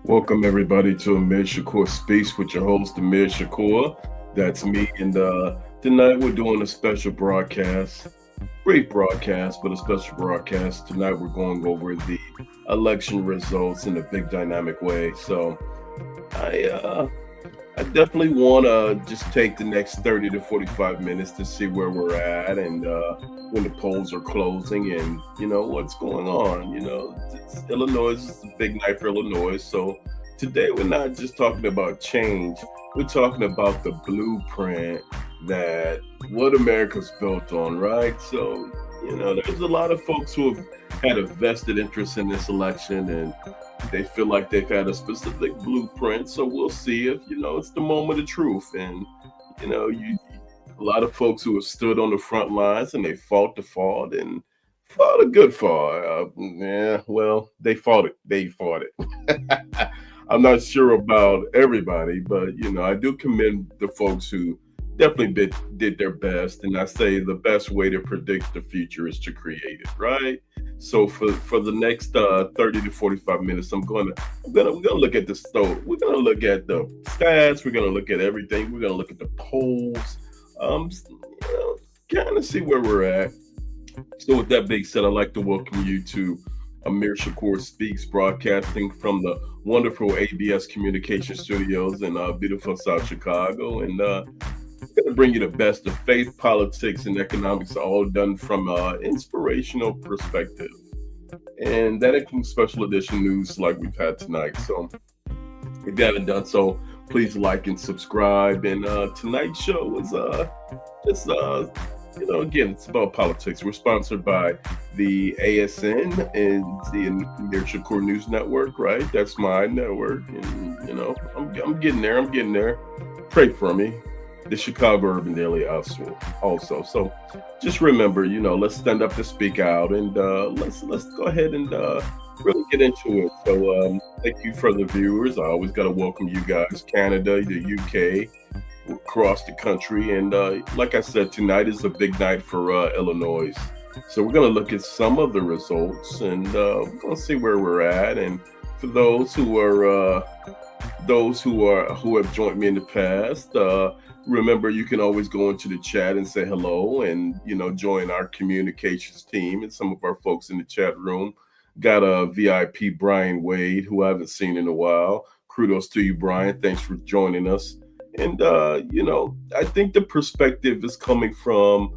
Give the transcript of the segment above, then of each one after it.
Welcome everybody to Amir Shakur Speaks with your host Amir Shakur. That's me, and tonight we're doing a special broadcast. Great broadcast, but a special broadcast. Tonight we're going over the election results in a big dynamic way. So I definitely want to just take the next 30 to 45 minutes to see where we're at and when the polls are closing and, what's going on. Illinois is a big night for Illinois. So today we're not just talking about change. We're talking about the blueprint that what America's built on, right? So, there's a lot of folks who have had a vested interest in this election and they feel like they've had a specific blueprint. So we'll see if, it's the moment of truth. And, a lot of folks who have stood on the front lines and they fought the fought and fought a good fight. They fought it. They fought it. I'm not sure about everybody, but, I do commend the folks who definitely did their best. And I say the best way to predict the future is to create it, right? So for the next 30 to 45 minutes, we're gonna look at the stove. We're gonna look at the stats. We're gonna look at everything. We're gonna look at the polls. Kind of see where we're at. So with that being said, I'd like to welcome you to Amir Shakur Speaks, broadcasting from the wonderful ABS Communication Studios in beautiful South Chicago. And I'm going to bring you the best of faith, politics, and economics, all done from an inspirational perspective. And that includes special edition news like we've had tonight. So if you haven't done so, please like and subscribe. And tonight's show is again, it's about politics. We're sponsored by the ASN and the Amir Shakur News Network, right? That's my network. And, I'm getting there. I'm getting there. Pray for me. The Chicago Urban Daily also. So just remember, let's stand up to speak out and let's go ahead and really get into it. So thank you for the viewers. I always got to welcome you guys, Canada, the UK, across the country. And like I said, tonight is a big night for Illinois. So we're going to look at some of the results and we're going to see where we're at. And for those who have joined me in the past, remember, you can always go into the chat and say hello and, join our communications team and some of our folks in the chat room. Got a VIP, Brian Wade, who I haven't seen in a while. Kudos to you, Brian. Thanks for joining us. And, I think the perspective is coming from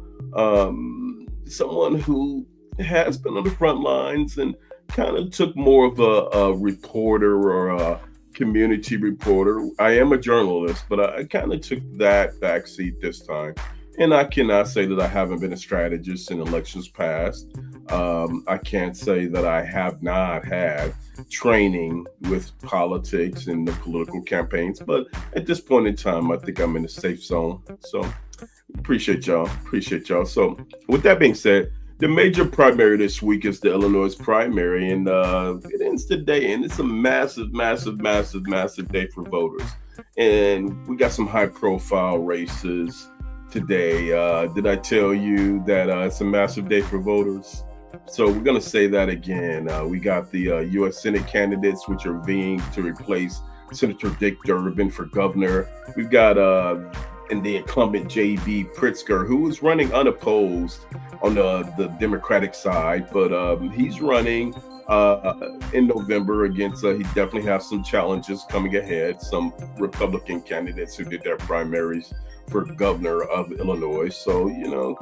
someone who has been on the front lines and kind of took more of a reporter or a community reporter. I am a journalist, but I kind of took that backseat this time. And I cannot say that I haven't been a strategist in elections past. I can't say that I have not had training with politics and the political campaigns, but at this point in time, I think I'm in a safe zone. So appreciate y'all. Appreciate y'all. So with that being said, the major primary this week is the Illinois primary, and it ends today, and it's a massive, massive, massive, massive day for voters. And we got some high-profile races today. Did I tell you that it's a massive day for voters? So we're going to say that again. We got the U.S. Senate candidates, which are vying to replace Senator Dick Durbin for governor. We've got and the incumbent J.B. Pritzker, who is running unopposed on the Democratic side, but he's running in November against, he definitely has some challenges coming ahead, some Republican candidates who did their primaries for governor of Illinois. So,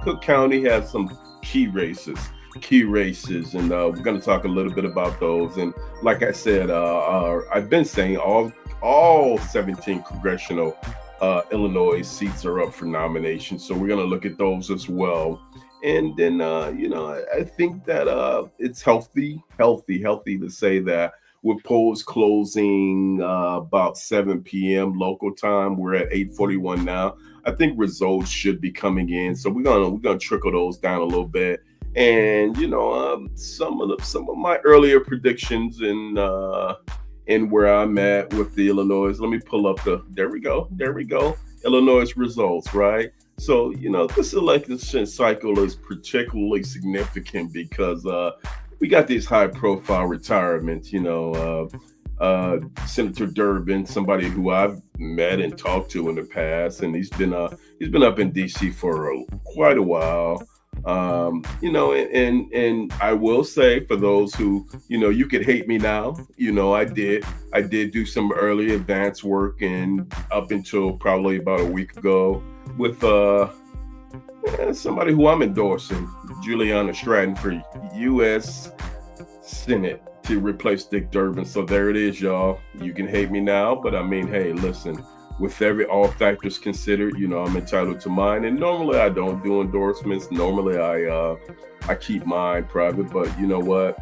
Cook County has some key races. And we're going to talk a little bit about those. And like I said, I've been saying all 17 congressional Illinois seats are up for nomination, so we're going to look at those as well. And then, I think that it's healthy to say that with polls closing about 7 p.m. local time, we're at 8:41 now. I think results should be coming in, so we're gonna trickle those down a little bit. And some of my earlier predictions and where I'm at with the Illinois. Let me pull up there we go. Illinois results, right? So, this election cycle is particularly significant because we got these high profile retirements, Senator Durbin, somebody who I've met and talked to in the past, and he's been up in DC for quite a while. And I will say, for those who, you could hate me now, I did do some early advance work, and up until probably about a week ago with somebody who I'm endorsing, Juliana Stratton, for U.S. Senate to replace Dick Durbin. So there it is, y'all. You can hate me now, but I mean, hey, listen, with all factors considered, I'm entitled to mine. And normally I don't do endorsements. Normally I keep mine private. But you know what?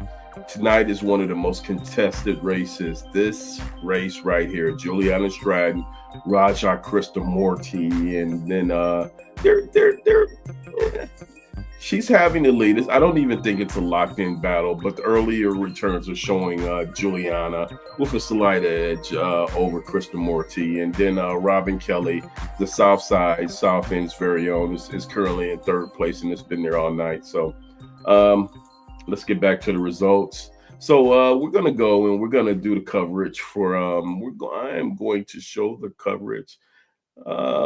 Tonight is one of the most contested races. This race right here, Juliana Stratton, Raja Krishnamurti, and then they're she's having the lead. I don't even think it's a locked-in battle, but the earlier returns are showing Juliana with a slight edge over Krishnamurti. And then Robin Kelly, the South End's very own, is currently in third place, and it's been there all night. So let's get back to the results. So we're going to go and we're going to do the coverage for, I am going to show the coverage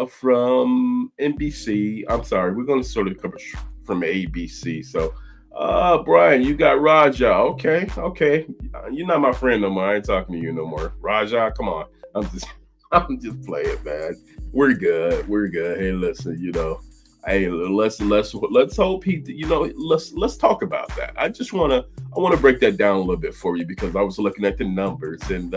from NBC. I'm sorry, we're going to sort of cover from ABC. So, Brian, you got Raja. Okay. You're not my friend no more. I ain't talking to you no more. Raja, come on. I'm just playing, man. We're good. Hey, listen, hey, let's hope let's talk about that. I want to break that down a little bit for you because I was looking at the numbers, and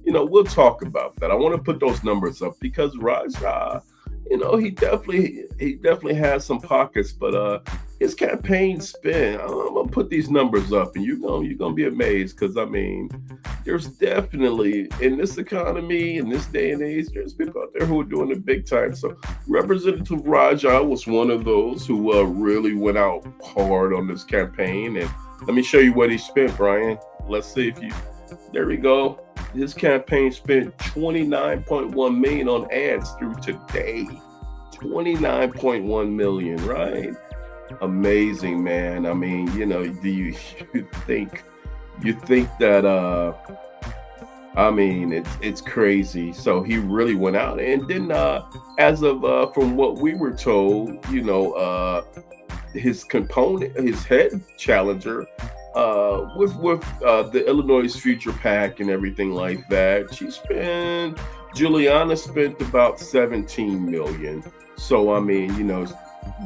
we'll talk about that. I want to put those numbers up because Raja, he definitely has some pockets, but his campaign spend, I'm gonna put these numbers up, and you're gonna be amazed because I mean, there's definitely in this economy, in this day and age, there's people out there who are doing it big time. So Representative Raja was one of those who really went out hard on this campaign, and let me show you what he spent, Brian. Let's see if you. There we go. His campaign spent $29.1 million on ads through today. $29.1 million, right? Amazing, man. I mean, do you think that I mean, it's crazy. So he really went out, and then as of from what we were told, his head challenger, with the Illinois Future PAC and everything like that, Juliana spent about 17 million. So I mean,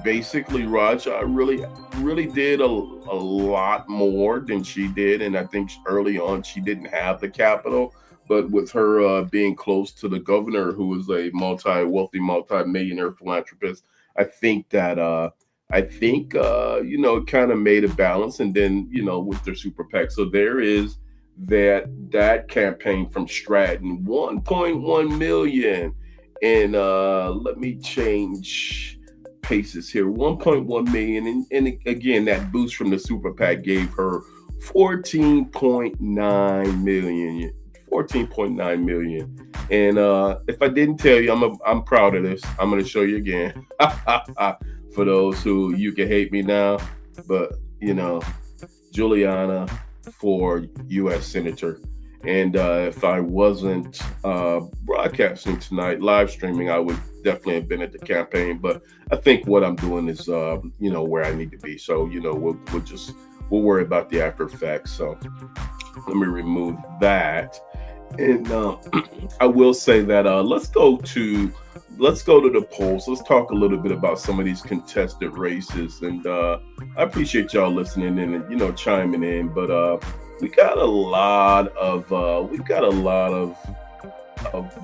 basically Raja really did a lot more than she did, and I think early on she didn't have the capital. But with her being close to the governor, who is a multi-millionaire philanthropist, I think that it kind of made a balance, and then with their super PAC. So there is that campaign from Stratton, 1.1 million, and let me change paces here, 1.1 million, and again that boost from the super PAC gave her 14.9 million. 14.9 million. And if I didn't tell you, I'm proud of this. I'm going to show you again. For those who you can hate me now, but Juliana for U.S. Senator. And if I wasn't broadcasting tonight, live streaming, I would definitely have been at the campaign. But I think what I'm doing is, where I need to be. So, we'll worry about the after effects. So let me remove that. And I will say that let's go to the polls. Let's talk a little bit about some of these contested races. And I appreciate y'all listening in and chiming in. But we got a lot of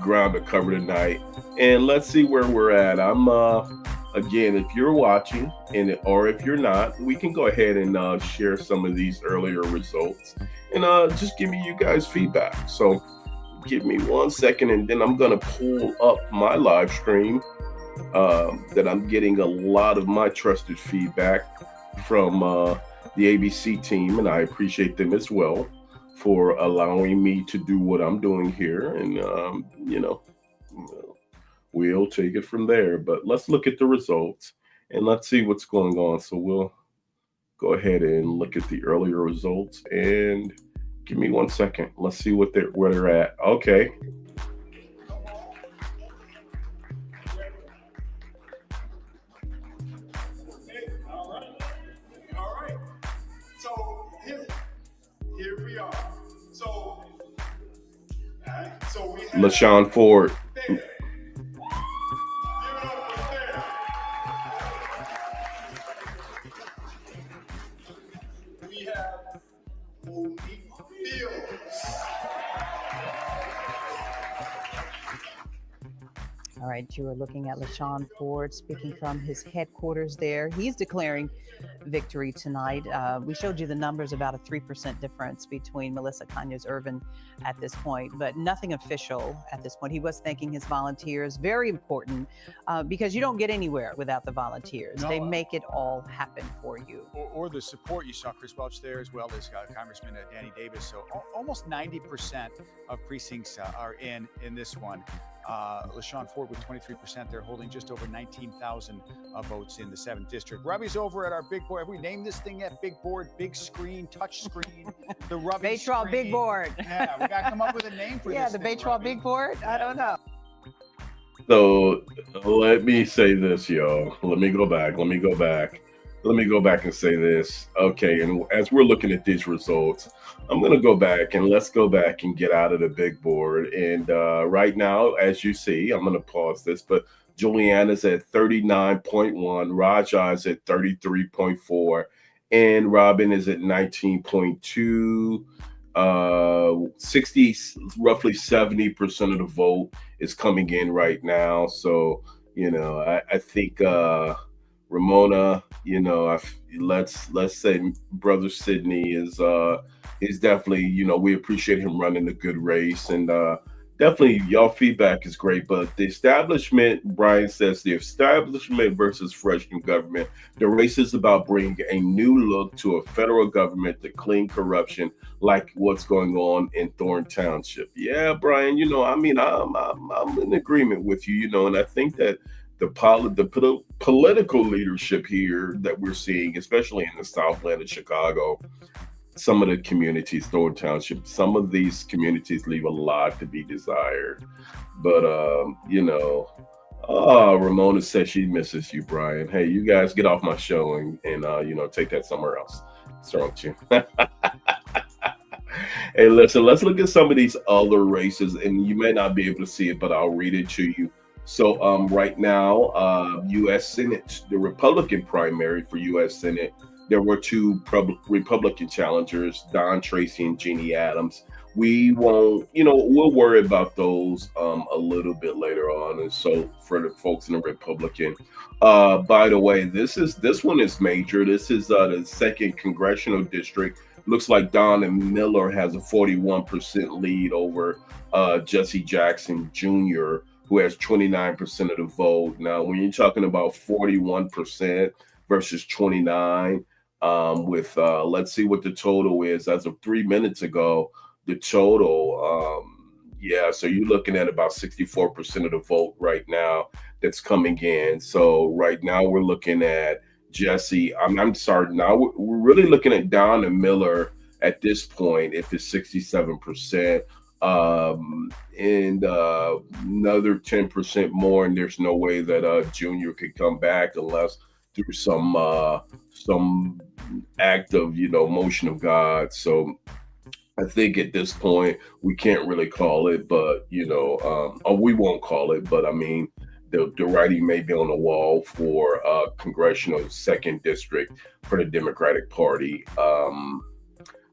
ground to cover tonight, and let's see where we're at. I'm again, if you're watching or if you're not, we can go ahead and share some of these earlier results and just give me you guys feedback. So give me 1 second, and then I'm gonna pull up my live stream that I'm getting a lot of my trusted feedback from the ABC team, and I appreciate them as well for allowing me to do what I'm doing here. And we'll take it from there. But let's look at the results and let's see what's going on. So we'll go ahead and look at the earlier results, and give me 1 second. Let's see where they're at. Okay. All right. So here we are. So we have LaShawn Ford. We have Monique Fields. All right, you are looking at LaShawn Ford speaking from his headquarters there. He's declaring victory tonight. We showed you the numbers, about a 3% difference between Melissa Conyers-Irvin at this point, but nothing official at this point. He was thanking his volunteers. Very important because you don't get anywhere without the volunteers. No. They make it all happen for you. Or the support. You saw Chris Welch there, as well as Congressman Danny Davis. So almost 90% of precincts are in this one. LaShawn Ford with 23%. They're holding just over 19,000 votes in the 7th district. Robbie's over at our big board. Have we named this thing yet? Big board, big screen, touch screen, the Robbie Baytrol screen. Big Board. Yeah, we got to come up with a name for Yeah, this the thing, Baytrol Robbie. Big Board. I don't know. So let me say this, y'all. Let me go back and say this. Okay, and as we're looking at these results, I'm going to go back and let's go back and get out of the big board. And right now, as you see, I'm going to pause this, but Juliana's at 39.1, Raja is at 33.4, and Robin is at 19.2. roughly 70% of the vote is coming in right now. So, I think Ramona, let's say Brother Sidney is definitely, we appreciate him running a good race, and definitely y'all feedback is great. But the establishment, Brian says, the establishment versus freshman government, the race is about bringing a new look to a federal government to clean corruption, like what's going on in Thorne Township. Yeah, Brian, I'm in agreement with you, and I think that the political leadership here that we're seeing, especially in the Southland of Chicago, some of the communities, Thorne Township, some of these communities leave a lot to be desired. But, Ramona says she misses you, Brian. Hey, you guys get off my show and take that somewhere else. What's wrong with you? Hey, listen, let's look at some of these other races, and you may not be able to see it, but I'll read it to you. So right now, U.S. Senate, the Republican primary for U.S. Senate, there were two Republican challengers, Don Tracy and Jeannie Adams. we won't, we'll worry about those a little bit later on. And so for the folks in the Republican, by the way, this one is major. This is the second congressional district. Looks like Don and Miller has a 41% lead over Jesse Jackson Jr., who has 29% of the vote. Now, when you're talking about 41% versus 29, with let's see what the total is as of 3 minutes ago. The total, yeah, so you're looking at about 64% of the vote right now that's coming in. So right now we're looking at Jesse. I'm sorry. Now we're really looking at Don and Miller at this point. If it's 67%, and another 10% more, and there's no way that Junior could come back unless through some act of motion of God. So I think at this point we can't really call it, but or we won't call it. But I mean, the writing may be on the wall for congressional second district for the Democratic Party.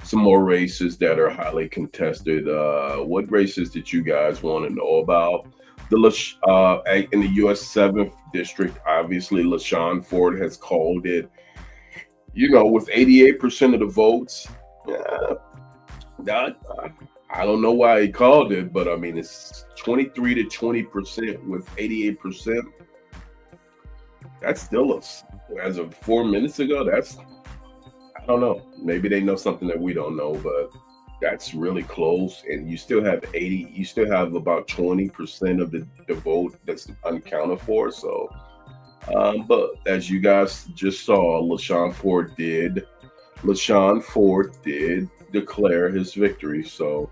Some more races that are highly contested. What races did you guys want to know about? In the U.S. 7th District, obviously, LaShawn Ford has called it, with 88% of the votes. That, I don't know why he called it, but I mean, it's 23 to 20% with 88%. That's still as of 4 minutes ago, I don't know. Maybe they know something that we don't know, but that's really close. And you still have about 20% of the vote that's unaccounted for. So, but as you guys just saw, LaShawn Ford did declare his victory. So,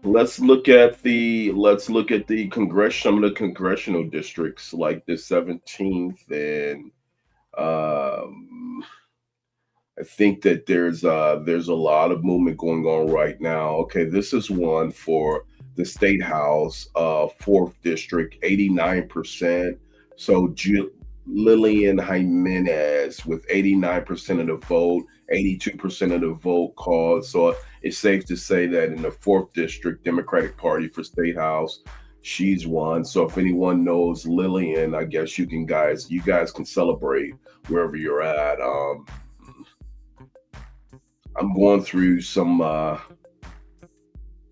let's look at the some of the congressional districts like the 17th, and I think that there's a lot of movement going on right now. Okay, this is one for the state house, 4th district, 89%. So Lillian Jimenez with 89% of the vote, 82% of the vote called. So it's safe to say that in the 4th district Democratic Party for state house, she's won. So if anyone knows Lillian, I guess you guys can celebrate wherever you're at. I'm going through some.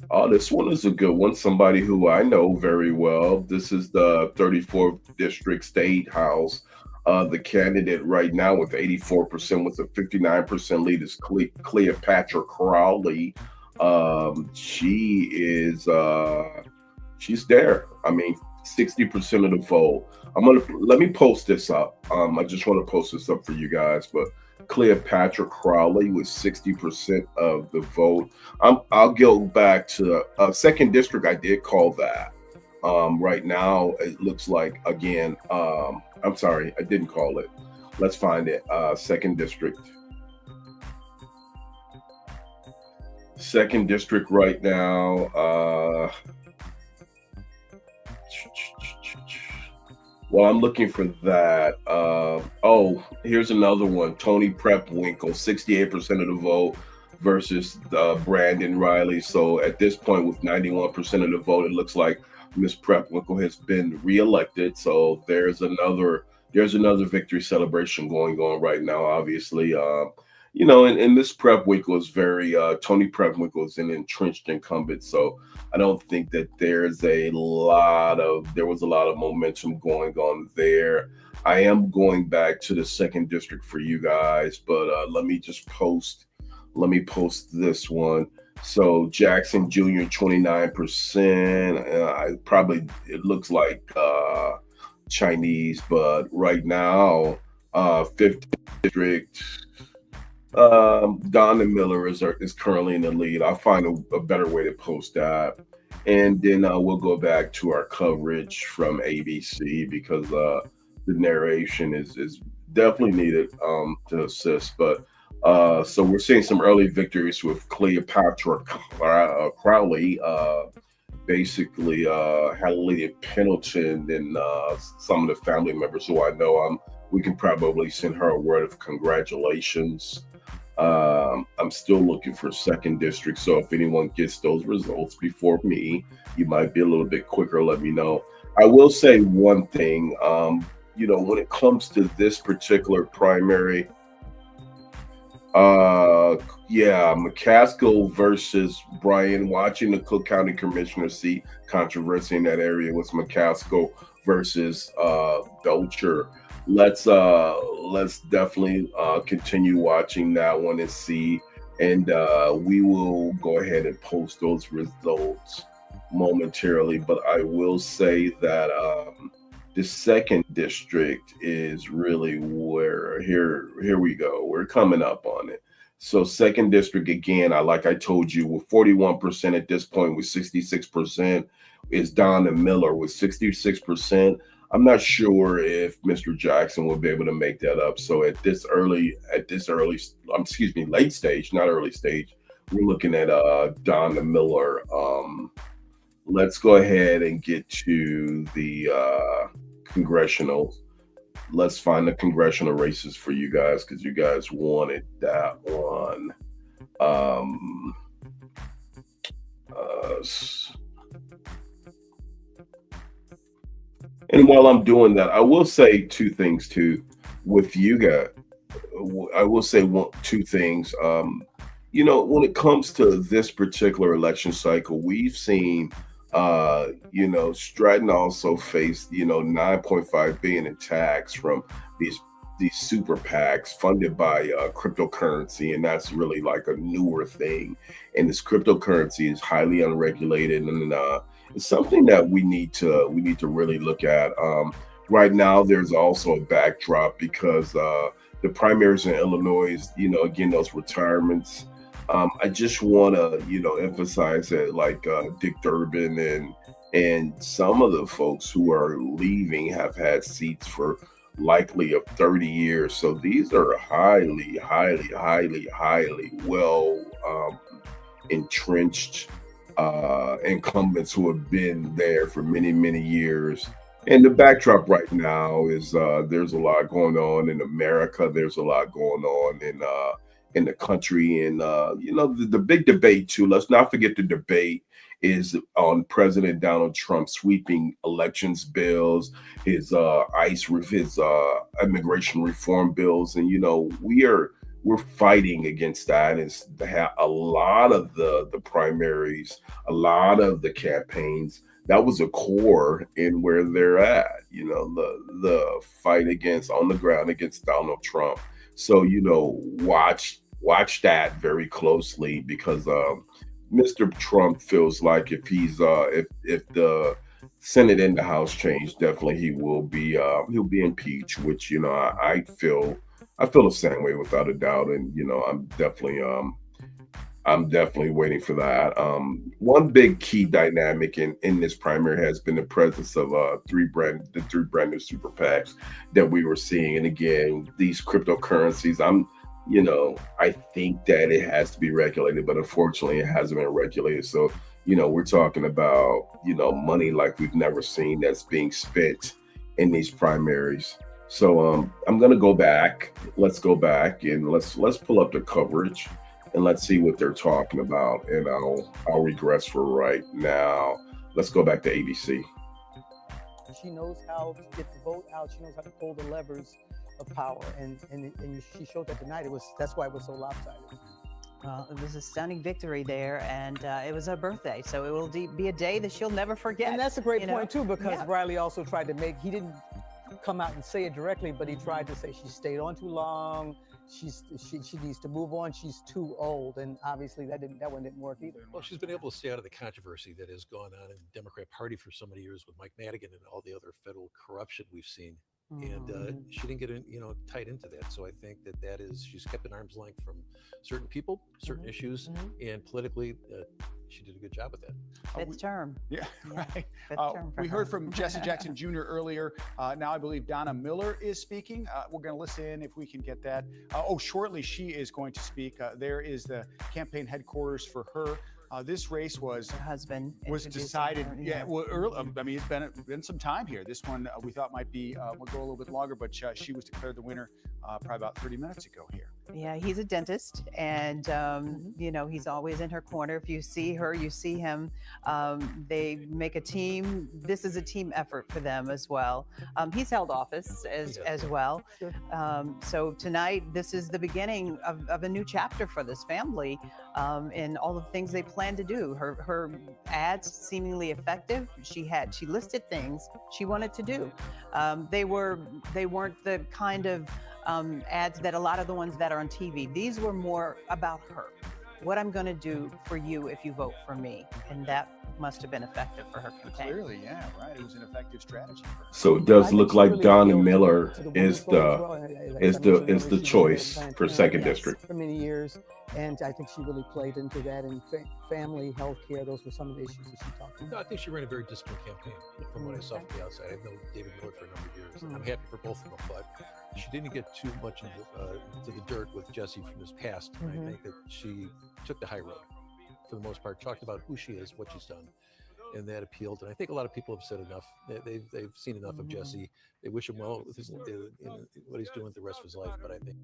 Oh, this one is a good one. Somebody who I know very well. This is the 34th District State House. The candidate right now with 84% with a 59% lead is Cleopatra Crowley. She is she's there. I mean, 60% of the vote. Let me post this up. I just want to post this up for you guys, but Cleopatra Crowley with 60% of the vote. I'll go back to second district. I did call that. Right now, it looks like again. I'm sorry, I didn't call it. Let's find it. Second district. Second district right now. Well, I'm looking for that. Here's another one. Tony Prepwinkle, 68% of the vote versus Brandon Riley. So at this point, with 91% of the vote, it looks like Miss Prepwinkle has been reelected. So there's another victory celebration going on right now. Obviously, and Miss Prepwinkle is Tony Prepwinkle is an entrenched incumbent. So I don't think that there was a lot of momentum going on there. I am going back to the second district for you guys, but let me post this one. So Jackson Jr. 29%. It looks like Chinese, but right now, 5th district. Don and Miller is currently in the lead. I'll find a better way to post that. And then we'll go back to our coverage from ABC because the narration is definitely needed to assist. But so we're seeing some early victories with Cleopatra Crowley, basically Hallie Pendleton, and some of the family members who I know. We can probably send her a word of congratulations. I'm still looking for second district. So if anyone gets those results before me, you might be a little bit quicker. Let me know. I will say one thing. When it comes to this particular primary, uh, yeah, McCaskill versus Bryan. Watching the Cook County Commissioner seat controversy in that area was McCaskill versus Belcher. Let's definitely continue watching that one and see, and we will go ahead and post those results momentarily. But I will say that the second district is really where here we go. We're coming up on it. So second district again, I told you, with 41% at this point, with 66% is Don and Miller with 66%. I'm not sure if Mr. Jackson will be able to make that up. So excuse me, late stage, not early stage, we're looking at Don and Miller. Let's go ahead and get to the congressional. Let's find the congressional races for you guys because you guys wanted that one. Um, and while I'm doing that, I will say two things too with you guys. I will say two things. When it comes to this particular election cycle, we've seen, Stratton also faced, 9.5 billion in tax from these super PACs funded by cryptocurrency, and that's really like a newer thing. And this cryptocurrency is highly unregulated, and it's something that we need to really look at. Right now, there's also a backdrop because the primaries in Illinois, again, those retirements. I just want to, emphasize that, like Dick Durbin and some of the folks who are leaving have had seats for likely of 30 years. So these are highly, highly, highly, highly well entrenched incumbents who have been there for many, many years. And the backdrop right now is there's a lot going on in America. There's a lot going on in the country, and the big debate too. Let's not forget the debate is on President Donald Trump sweeping elections bills, his his immigration reform bills, and we're fighting against that. It's a lot of the primaries, a lot of the campaigns. That was a core in where they're at. The fight against on the ground against Donald Trump. So watch that very closely because Mr. Trump feels like if he's if the Senate and the House change, definitely he'll be impeached. Which I feel the same way without a doubt, and I'm definitely waiting for that. One big key dynamic in this primary has been the presence of the three brand new super PACs that we were seeing, and again, these cryptocurrencies. I think that it has to be regulated, but unfortunately, it hasn't been regulated. So, we're talking about money like we've never seen that's being spent in these primaries. So, I'm gonna go back. Let's go back and let's pull up the coverage and let's see what they're talking about. And I'll regress for right now. Let's go back to ABC. She knows how to get the vote out. She knows how to pull the levers of power, and she showed that tonight. That's why it was so lopsided. Well, it was a stunning victory there, and it was her birthday, so it will be a day that she'll never forget. And that's a great point too, because Riley also tried to he didn't come out and say it directly, but he tried to say she stayed on too long. She needs to move on. She's too old, and obviously that one didn't work either. Well, she's been able to stay out of the controversy that has gone on in the Democrat Party for so many years with Mike Madigan and all the other federal corruption we've seen. And she didn't get tied into that. So I think that she's kept an arm's length from certain people, certain issues, and politically, she did a good job with that. Fifth term. Yeah, right. Term we heard from Jesse Jackson Jr. earlier. Now I believe Donna Miller is speaking. We're going to listen if we can get that. Shortly she is going to speak. There is the campaign headquarters for her. This race was her husband was decided. Well, early, I mean, it's been some time here. This one we thought might be will go a little bit longer, but she was declared the winner probably about 30 minutes ago here. Yeah, he's a dentist, and Hmm. he's always in her corner. If you see her, you see him. They make a team. This is a team effort for them as well. He's held office He has, as yeah. well. Sure. So tonight, this is the beginning of a new chapter for this family, and all the things they plan to do. Her ads seemingly effective. She listed things she wanted to do. They weren't the kind of ads that a lot of the ones that are on TV. These were more about her. What I'm going to do for you if you vote for me, and that must have been effective for her campaign. Clearly, yeah, right. It was an effective strategy for her. So it Well, does I think look she like really Donna appealed Miller to the women's is vote as the well. As I mentioned is earlier, the she was very choice Planned for second Parenthood Yes. district. for many years, and I think she really played into that. And family, health care, those were some of the issues that she talked No, I about. think she ran a very disciplined campaign from what I saw Okay. from the outside. I've known David Miller for a number of years, and I'm Mm. happy for both of them. But she didn't get too much into the dirt with Jesse from his past. And I Hmm. think that she took the high road for the most part, talked about who she is, what she's done, and that appealed. And I think a lot of people have said enough. They've seen enough of Mhm. Jesse. They wish him well with what he's doing the rest of his life. But I think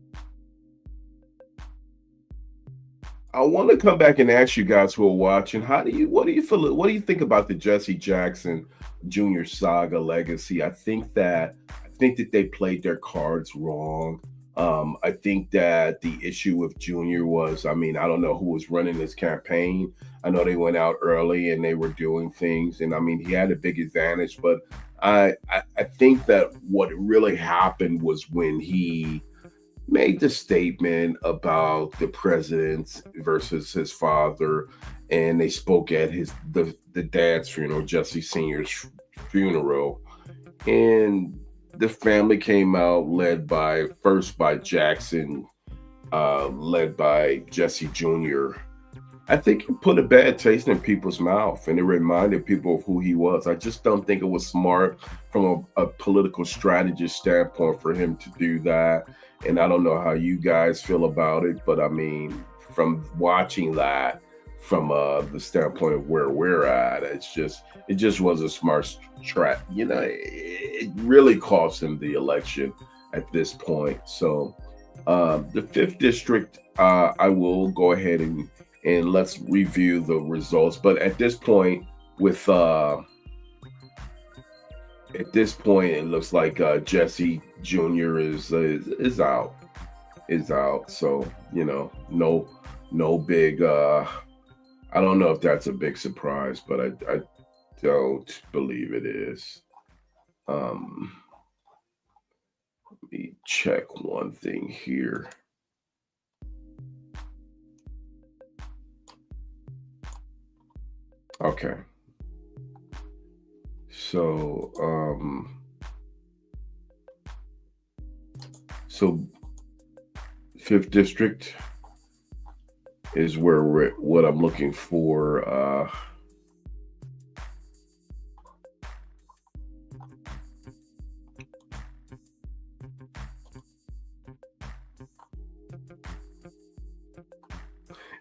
I want to come back and ask you guys who are watching, what do you feel, what do you think about the Jesse Jackson Jr. saga legacy? I think that they played their cards wrong. I think that the issue with Junior was, I mean, I don't know who was running this campaign. I know they went out early and they were doing things, and I mean, he had a big advantage, but I think that what really happened was when he made the statement about the president versus his father, and they spoke at the dad's funeral, Jesse Senior's funeral, and the family came out led by first by Jackson, led by Jesse Jr. I think it put a bad taste in people's mouth and it reminded people of who he was. I just don't think it was smart from a political strategist standpoint for him to do that. And I don't know how you guys feel about it, but I mean, from watching that from the standpoint of where we're at, it just was a smart strat. You know, it really cost him the election at this point. So the fifth district, I will go ahead and let's review the results. But with at this point, it looks like Jesse Jr. Is out, is out. So no big. I don't know if that's a big surprise, but I don't believe it is. Um, Let me check one thing here. Okay, so so fifth district is what I'm looking for.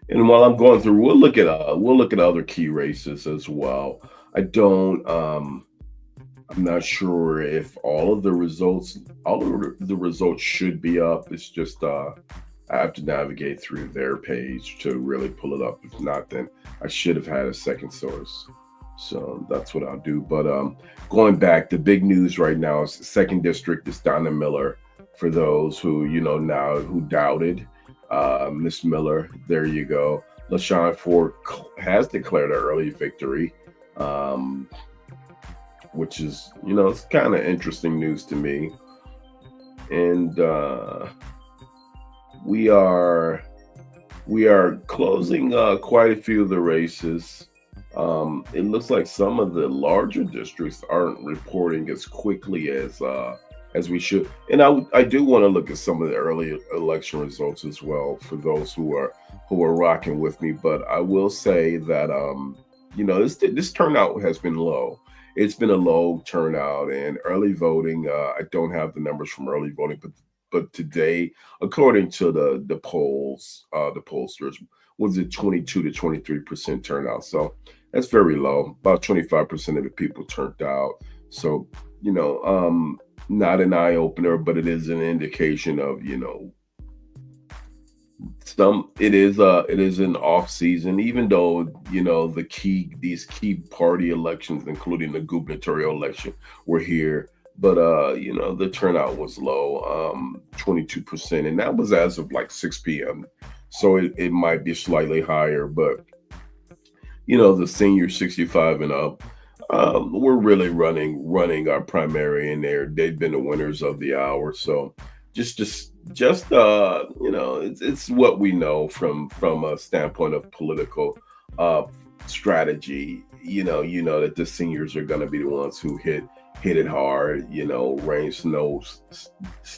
And while I'm going through, we'll look at other key races as well. I don't. I'm not sure if all of the results should be up. It's just I have to navigate through their page to really pull it up. If not, then I should have had a second source. So that's what I'll do. But going back, the big news right now is the second district is Donna Miller. For those who now who doubted, Miss Miller, there you go. LaShawn Ford has declared an early victory, um, which is it's kind of interesting news to me. And we are we are closing quite a few of the races. It looks like some of the larger districts aren't reporting as quickly as we should. And I do want to look at some of the early election results as well for those who are rocking with me. But I will say that this turnout has been low. It's been a low turnout, and early voting. I don't have the numbers from early voting, but today, according to the polls, the pollsters, was it 22 to 23% turnout. So that's very low. About 25% of the people turned out. So you know, not an eye opener, but it is an indication of It is an off season, even though these key party elections, including the gubernatorial election, were here. But the turnout was low, 22%, and that was as of like 6 p.m. So it might be slightly higher, but the senior 65 and up, we're really running our primary in there. They've been the winners of the hour. So it's what we know from a standpoint of political uh strategy. That the seniors are going to be the ones who hit it hard. Rain, snow,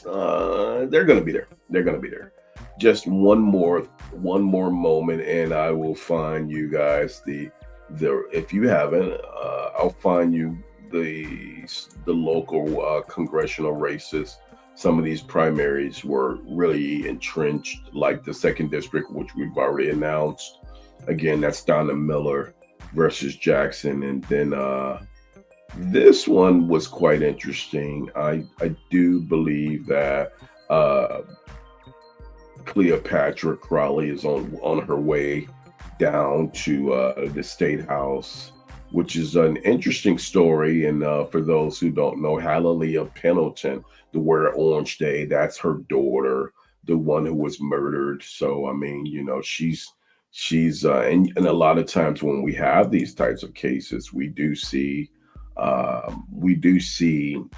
they're going to be there. They're going to be there. Just one more moment, and I will find you guys the if you haven't, I'll find you the local congressional races. Some of these primaries were really entrenched, like the second district, which we've already announced. Again, that's Donna Miller versus Jackson, and then this one was quite interesting. I do believe that uh, Cleopatra Crowley is on her way down to the state house, which is an interesting story. And for those who don't know, Hallelujah Pendleton, the Wear Orange Day, that's her daughter, the one who was murdered. So I mean, she's and a lot of times when we have these types of cases, we do see the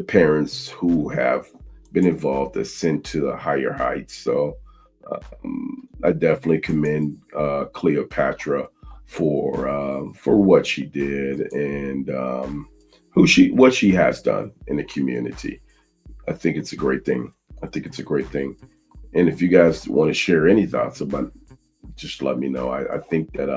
parents who have been involved ascend to the higher heights. So I definitely commend Cleopatra for what she did, and what she has done in the community. I think it's a great thing. I think it's a great thing. And if you guys want to share any thoughts about, just let me know. I think that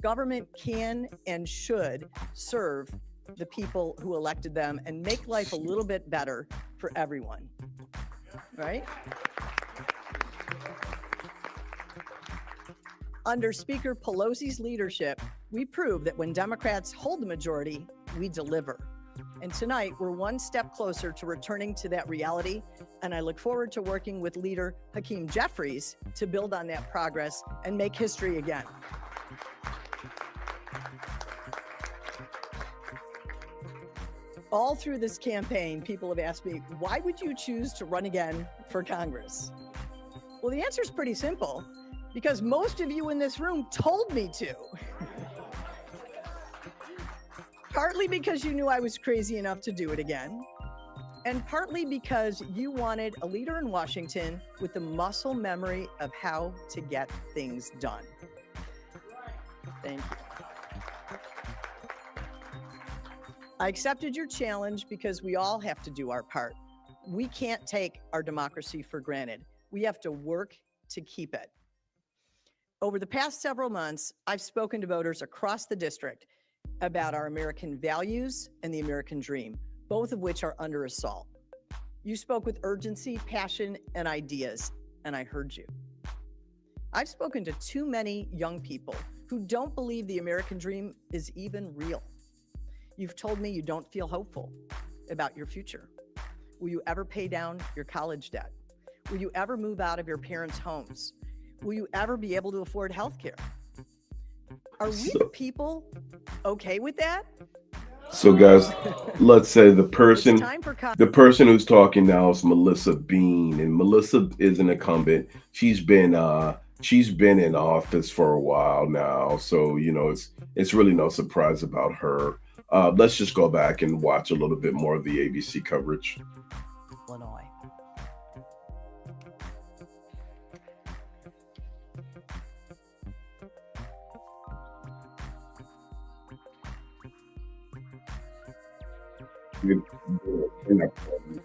Government can and should serve the people who elected them and make life a little bit better for everyone, right? Under Speaker Pelosi's leadership, we prove that when Democrats hold the majority, we deliver. And tonight, we're one step closer to returning to that reality, and I look forward to working with leader Hakeem Jeffries to build on that progress and make history again. All through this campaign, people have asked me, why would you choose to run again for Congress? Well, the answer is pretty simple, because most of you in this room told me to. Partly because you knew I was crazy enough to do it again, and partly because you wanted a leader in Washington with the muscle memory of how to get things done. Thank you. I accepted your challenge because we all have to do our part. We can't take our democracy for granted. We have to work to keep it. Over the past several months, I've spoken to voters across the district about our American values and the American dream, both of which are under assault. You spoke with urgency, passion, and ideas, and I heard you. I've spoken to too many young people who don't believe the American dream is even real. You've told me you don't feel hopeful about your future. Will you ever pay down your college debt? Will you ever move out of your parents' homes? Will you ever be able to afford health care? Are we the people okay with that? So guys, let's say the person who's talking now is Melissa Bean, and Melissa is an incumbent. She's been in office for a while now, so it's really no surprise about her. Let's just go back and watch a little bit more of the ABC coverage. Illinois.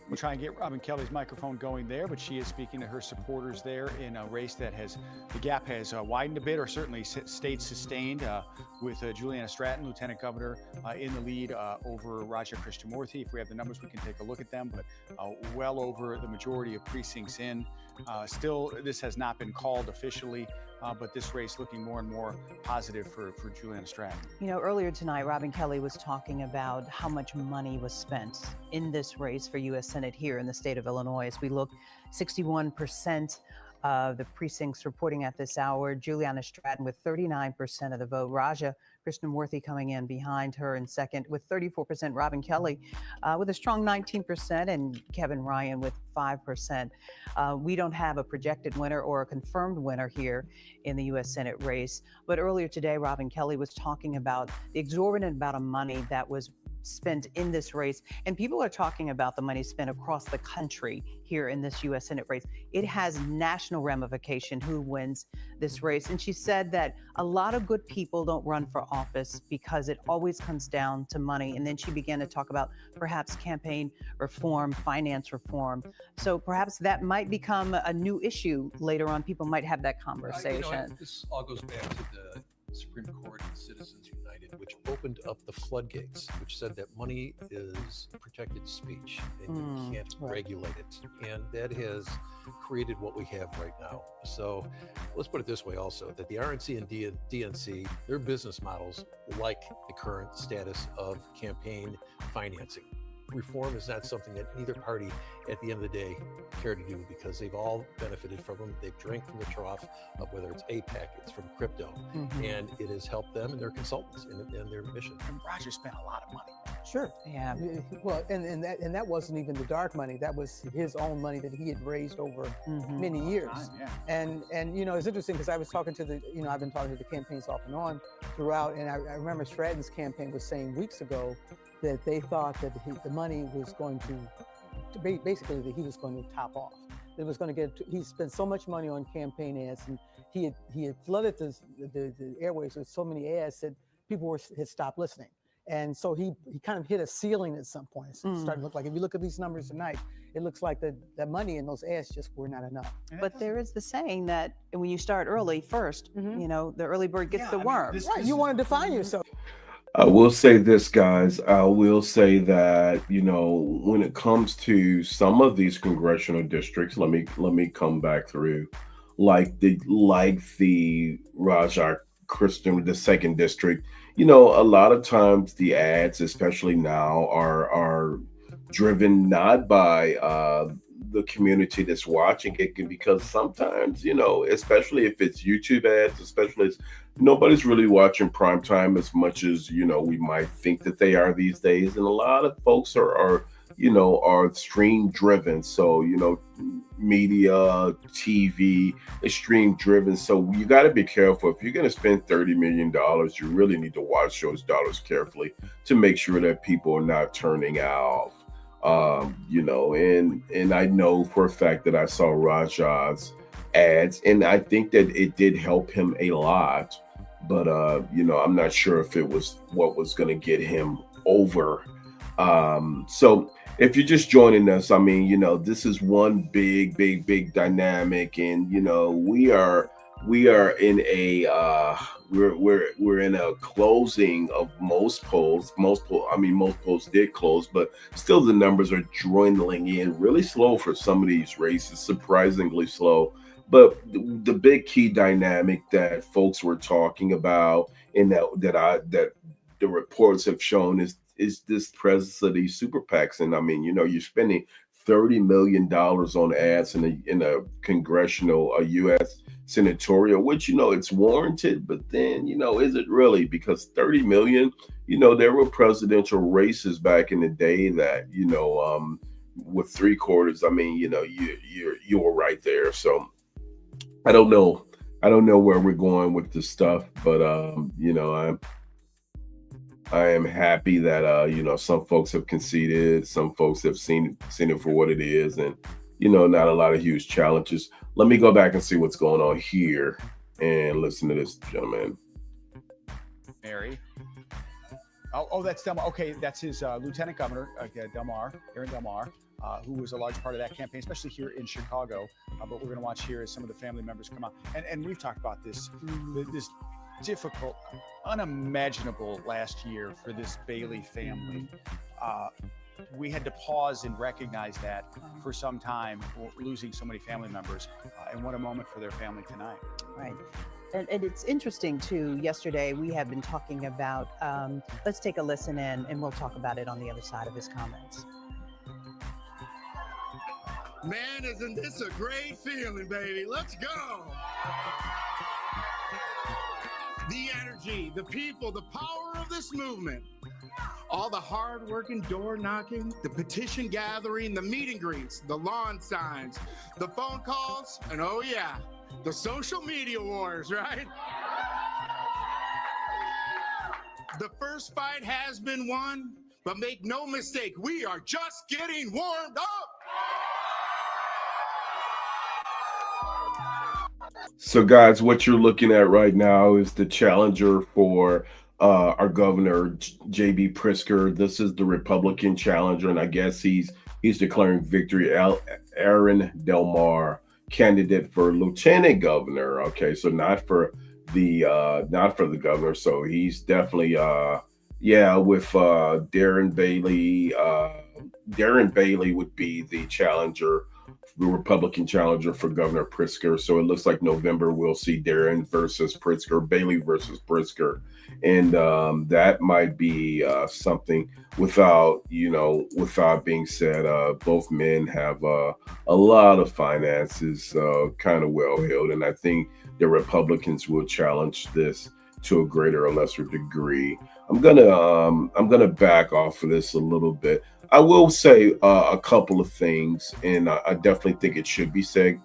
We'll try and get Robin Kelly's microphone going there, but she is speaking to her supporters there in a race that the gap has widened a bit, or certainly stayed sustained, with Juliana Stratton, Lieutenant Governor, in the lead over Raja Krishnamurthy. If we have the numbers, we can take a look at them, but well over the majority of precincts in. Still, this has not been called officially, but this race looking more and more positive for Juliana Stratton. Earlier tonight, Robin Kelly was talking about how much money was spent in this race for U.S. Senate here in the state of Illinois. As we look, 61% The precincts reporting at this hour. Juliana Stratton with 39% of the vote. Raja Krishnamurthy coming in behind her in second with 34%. Robin Kelly with a strong 19%, and Kevin Ryan with 5%. We don't have a projected winner or a confirmed winner here in the U.S. Senate race. But earlier today, Robin Kelly was talking about the exorbitant amount of money that was spent in this race. And people are talking about the money spent across the country here in this U.S. Senate race. It has national ramification who wins this race. And she said that a lot of good people don't run for office because it always comes down to money. And then she began to talk about perhaps campaign reform, finance reform. So perhaps that might become a new issue later on. People might have that conversation. This all goes back to the Supreme Court and Citizens United, which opened up the floodgates, which said that money is protected speech and you can't regulate it. And that has created what we have right now. So let's put it this way also, that the RNC and DNC, their business models like the current status of campaign financing. Reform is not something that either party at the end of the day care to do, because they've all benefited from them. They've drank from the trough of whether it's APAC, it's from crypto, and it has helped them and their consultants in their mission. And Roger spent a lot of money. Sure. Yeah. Well, and that wasn't even the dark money. That was his own money that he had raised over many years. And it's interesting because I was talking to I've been talking to the campaigns off and on throughout, and I remember Stratton's campaign was saying weeks ago that they thought that the money was going to basically that he was going to top off. It was going to get. He spent so much money on campaign ads, and he had flooded the airways with so many ads that people had stopped listening. And so he kind of hit a ceiling at some point. It's starting to look like, if you look at these numbers tonight, it looks like the money in those ads just were not enough. But there is the saying that when you start early first, the early bird gets the worm. Right, you want to define yourself. I will say this, guys. I will say that, when it comes to some of these congressional districts, let me come back through, like the Raja Krishnan, the second district. A lot of times the ads, especially now, are driven not by the community that's watching it, because sometimes, especially if it's YouTube ads, especially as nobody's really watching primetime as much as, we might think that they are these days. And a lot of folks are stream driven. So, media, TV is stream driven. So you got to be careful. If you're going to spend $30 million, you really need to watch those dollars carefully to make sure that people are not turning out. And I know for a fact that I saw Raja's ads, and I think that it did help him a lot, but I'm not sure if it was what was going to get him over. So if you're just joining us, this is one big dynamic, and we are in a we're in a closing of most polls. Most polls did close, but still the numbers are dwindling in really slow for some of these races, surprisingly slow. But the big key dynamic that folks were talking about, and that the reports have shown is this presence of these super PACs. And you're spending $30 million on ads in a congressional, a U.S. senatorial, which, it's warranted, but then, is it really? Because 30 million, there were presidential races back in the day that, with 3/4, you were right there. So I don't know where we're going with this stuff, but, I am happy that, some folks have conceded, some folks have seen it for what it is, and, not a lot of huge challenges. Let me go back and see what's going on here and listen to this gentleman. Mary. Oh, that's Delmar. Okay, that's his lieutenant governor, Aaron Delmar, who was a large part of that campaign, especially here in Chicago. But we're going to watch here as some of the family members come out. And we've talked about this difficult, unimaginable last year for this Bailey family. We had to pause and recognize that for some time, losing so many family members, and what a moment for their family tonight. Right. And it's interesting too, yesterday we have been talking about, let's take a listen in and we'll talk about it on the other side of his comments. Man, isn't this a great feeling, baby? Let's go. The energy, the people, the power of this movement. All the hard working, door knocking, the petition gathering, the meet and greets, the lawn signs, the phone calls, and oh yeah, the social media wars, right? The first fight has been won, but make no mistake, we are just getting warmed up. So, guys, what you're looking at right now is the challenger for our governor, J.B. Pritzker. This is the Republican challenger, and I guess he's declaring victory. Aaron Del Mar, candidate for lieutenant governor. Okay, so not for the governor. So he's definitely with Darren Bailey. Darren Bailey would be the challenger, the Republican challenger for Governor Pritzker. So it looks like November we'll see Darren versus Pritzker, Bailey versus Pritzker, and that might be something. Without being said, both men have a lot of finances, kind of well held, and I think the Republicans will challenge this to a greater or lesser degree. I'm gonna back off of this a little bit. I will say a couple of things, and I definitely think it should be said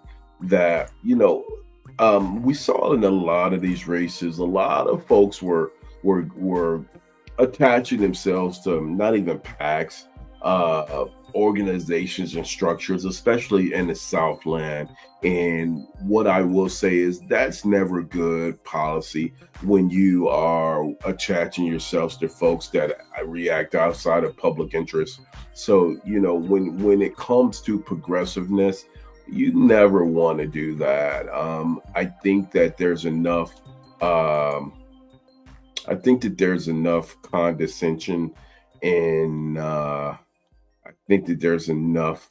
that we saw in a lot of these races, a lot of folks were attaching themselves to not even PACs, organizations and structures, especially in the Southland. And what I will say is that's never good policy when you are attaching yourselves to folks that react outside of public interest. So, when it comes to progressiveness, you never want to do that. I think that there's enough. I think that there's enough condescension, and I think that there's enough.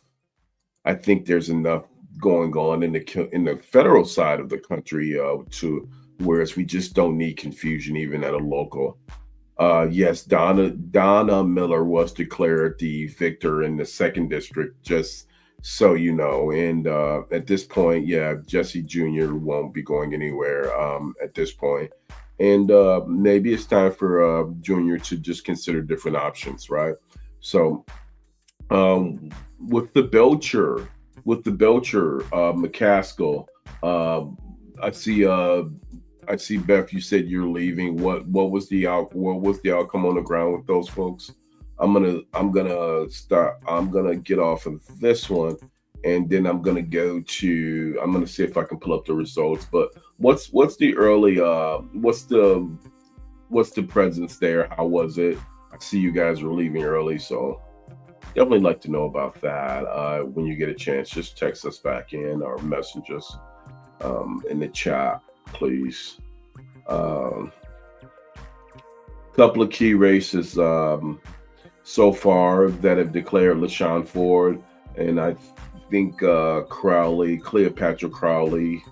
I think there's enough going on in the federal side of the country to whereas we just don't need confusion even at a local. Yes, Donna Miller was declared the victor in the second district, just so you know. And at this point, yeah, Jesse Jr. won't be going anywhere at this point. And maybe it's time for Junior to just consider different options, right? So um, with the Belcher, McCaskill, I see. I see, Beth. You said you're leaving. What was the outcome on the ground with those folks? I'm gonna get off of this one, and then I'm gonna go to. I'm gonna see if I can pull up the results. But what's the early? What's the presence there? How was it? I see you guys were leaving early, so definitely like to know about that. When you get a chance, just text us back in or message us in the chat, please. Couple of key races so far that have declared LaShawn Ford, and I think Cleopatra Crowley.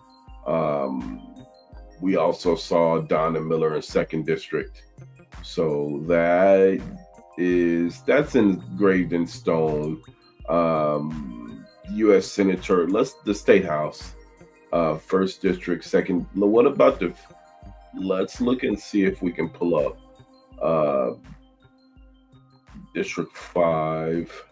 We also saw Donna Miller in second district, so that's engraved in stone. U.S. Senator, the State House, first district, second. What about let's look and see if we can pull up District 5.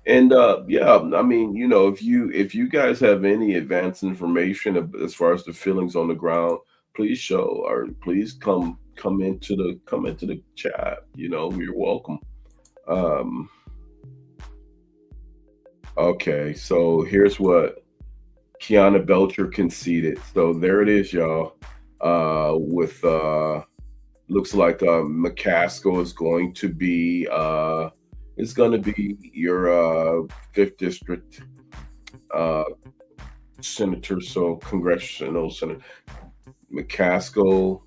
And yeah, I mean, if you guys have any advanced information as far as the feelings on the ground, please show or please come into the chat. You're welcome. Okay, so here's what Kiana Belcher conceded. So there it is, y'all. With looks like McCaskill is going to be your fifth district senator. So congressional senator McCaskill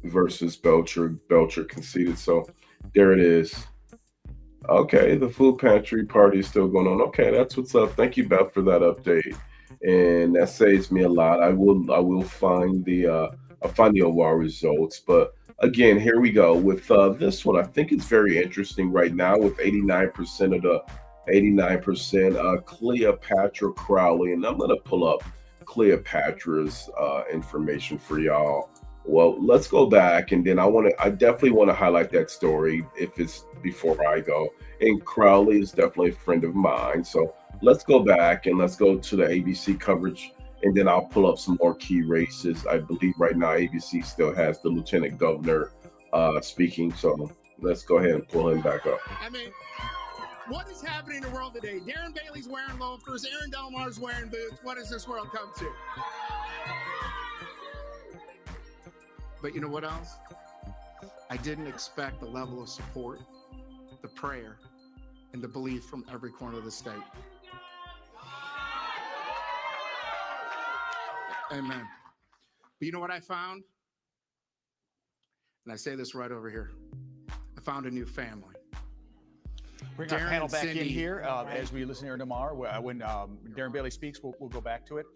versus Belcher. Belcher conceded. So there it is. Okay, the food pantry party is still going on. Okay, that's what's up. Thank you, Beth, for that update, and that saves me a lot. I will find the overall results, but again, here we go with this one. I think it's very interesting right now with 89% of 89%. Cleopatra Crowley, and I'm going to pull up Cleopatra's information for y'all. Well, let's go back, and then I definitely want to highlight that story if it's before I go. And Crowley is definitely a friend of mine, so let's go back and let's go to the ABC coverage, and then I'll pull up some more key races. I believe right now ABC still has the lieutenant governor speaking, so let's go ahead and pull him back up. I mean, what is happening in the world today? Darren Bailey's wearing loafers, Aaron Delmar's wearing boots. What does this world come to? But you know what else? I didn't expect the level of support, the prayer, and the belief from every corner of the state. Amen. But you know what I found? And I say this right over here. I found a new family. Bring our panel back in here as we listen here tomorrow. When Darren Bailey speaks, we'll go back to it.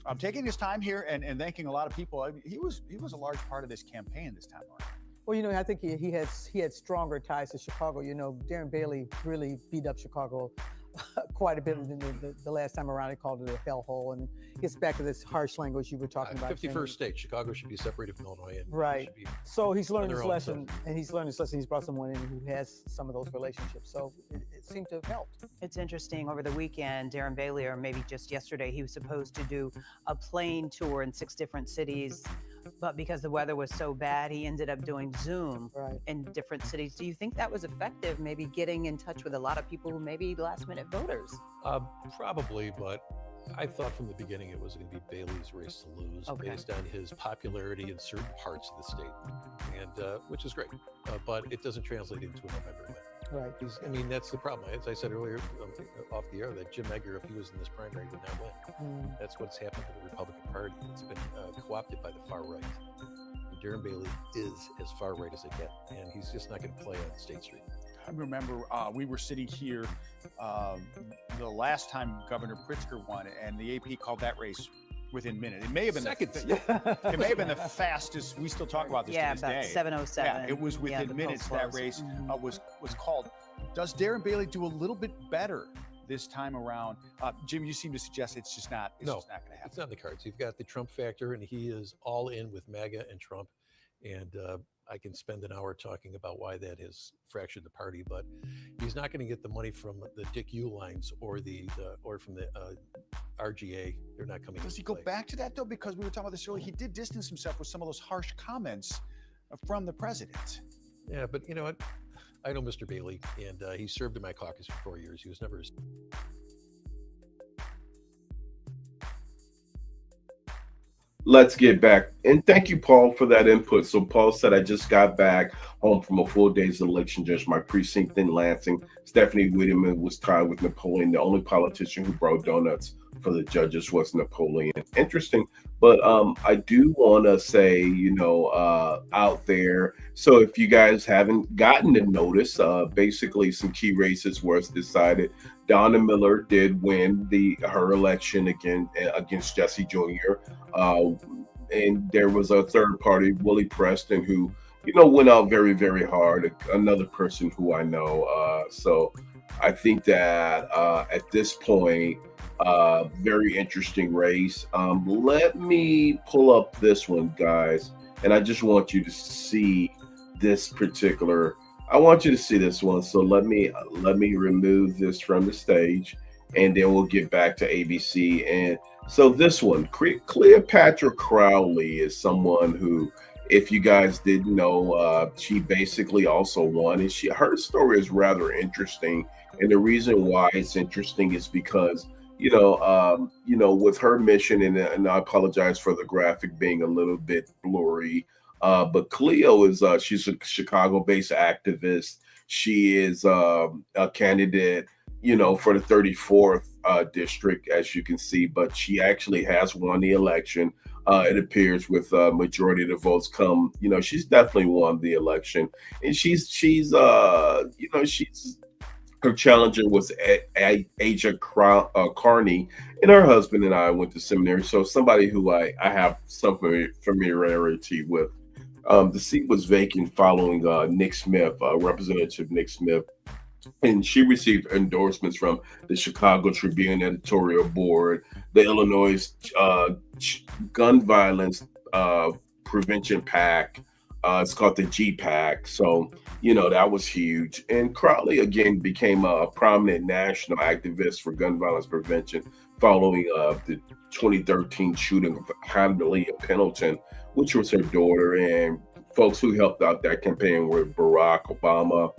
I'm taking his time here and thanking a lot of people. He was a large part of this campaign this time around. Well, you know, I think he had stronger ties to Chicago. You know, Darren Bailey really beat up Chicago quite a bit the last time around. He called it a hellhole, and gets back to this harsh language you were talking about. 51st state, Chicago should be separated from Illinois. And right. So he's learned his lesson, stuff. and he's learned his lesson. He's brought someone in who has some of those relationships. So it seemed to have helped. It's interesting. Over the weekend, Darren Bailey, or maybe just yesterday, he was supposed to do a plane tour in 6 different cities. But because the weather was so bad, he ended up doing Zoom in different cities. Do you think that was effective, maybe getting in touch with a lot of people who may be last-minute voters? Probably, but I thought from the beginning it was going to be Bailey's race to lose based on his popularity in certain parts of the state, and which is great. But it doesn't translate into a November win. Right. I mean, that's the problem. As I said earlier off the air, that Jim Edgar, if he was in this primary, would not win. That's what's happened to the Republican Party. It's been co-opted by the far right. And Darren Bailey is as far right as they get, and he's just not going to play on State Street. I remember we were sitting here the last time Governor Pritzker won, and the AP called that race within minutes. It may have been seconds. It may have been the fastest. We still talk about this to this day. 7:07. Yeah, it was within minutes that race was called. Does Darren Bailey do a little bit better this time around? Jim, you seem to suggest it's just not. It's just not going to happen. It's not in the cards. You've got the Trump factor, and he is all in with MAGA and Trump. And I can spend an hour talking about why that has fractured the party, but he's not going to get the money from the Dick U lines or from the RGA. They're not coming. Does he go back to that though? Because we were talking about this earlier. He did distance himself with some of those harsh comments from the president. Yeah, but you know what? I know Mr. Bailey, and he served in my caucus for 4 years. He was never. Let's get back. And thank you, Paul, for that input. So Paul said, I just got back home from a full day's election. Just my precinct in Lansing. Stephanie Whitman was tied with Napoleon. The only politician who brought donuts for the judges was Napoleon. Interesting. But I do want to say, out there. So if you guys haven't gotten the notice, basically some key races was decided. Donna Miller did win her election against Jesse Jr. And there was a third party, Willie Preston, who, went out very, very hard. Another person who I know. So I think that at this point, very interesting race. Let me pull up this one, guys. And I just want you to see this particular. I want you to see this one. So let me remove this from the stage, and then we'll get back to ABC. And so this one, Cleopatra Crowley is someone who, if you guys didn't know, she basically also won, and her story is rather interesting. And the reason why it's interesting is because with her mission, and I apologize for the graphic being a little bit blurry. But Cleo she's a Chicago-based activist. She is a candidate, for the 34th district, as you can see. But she actually has won the election. It appears with majority of the votes come. She's definitely won the election, and she's her challenger was A.H. Carney, and her husband and I went to seminary. So somebody who I have some familiarity with. The seat was vacant following Nick Smith, Representative Nick Smith, and she received endorsements from the Chicago Tribune editorial board, the Illinois gun violence prevention pack. It's called the GPAC. So, that was huge. And Crowley again became a prominent national activist for gun violence prevention following the 2013 shooting of Hadley Pendleton, which was her daughter. And folks who helped out that campaign were Barack Obama,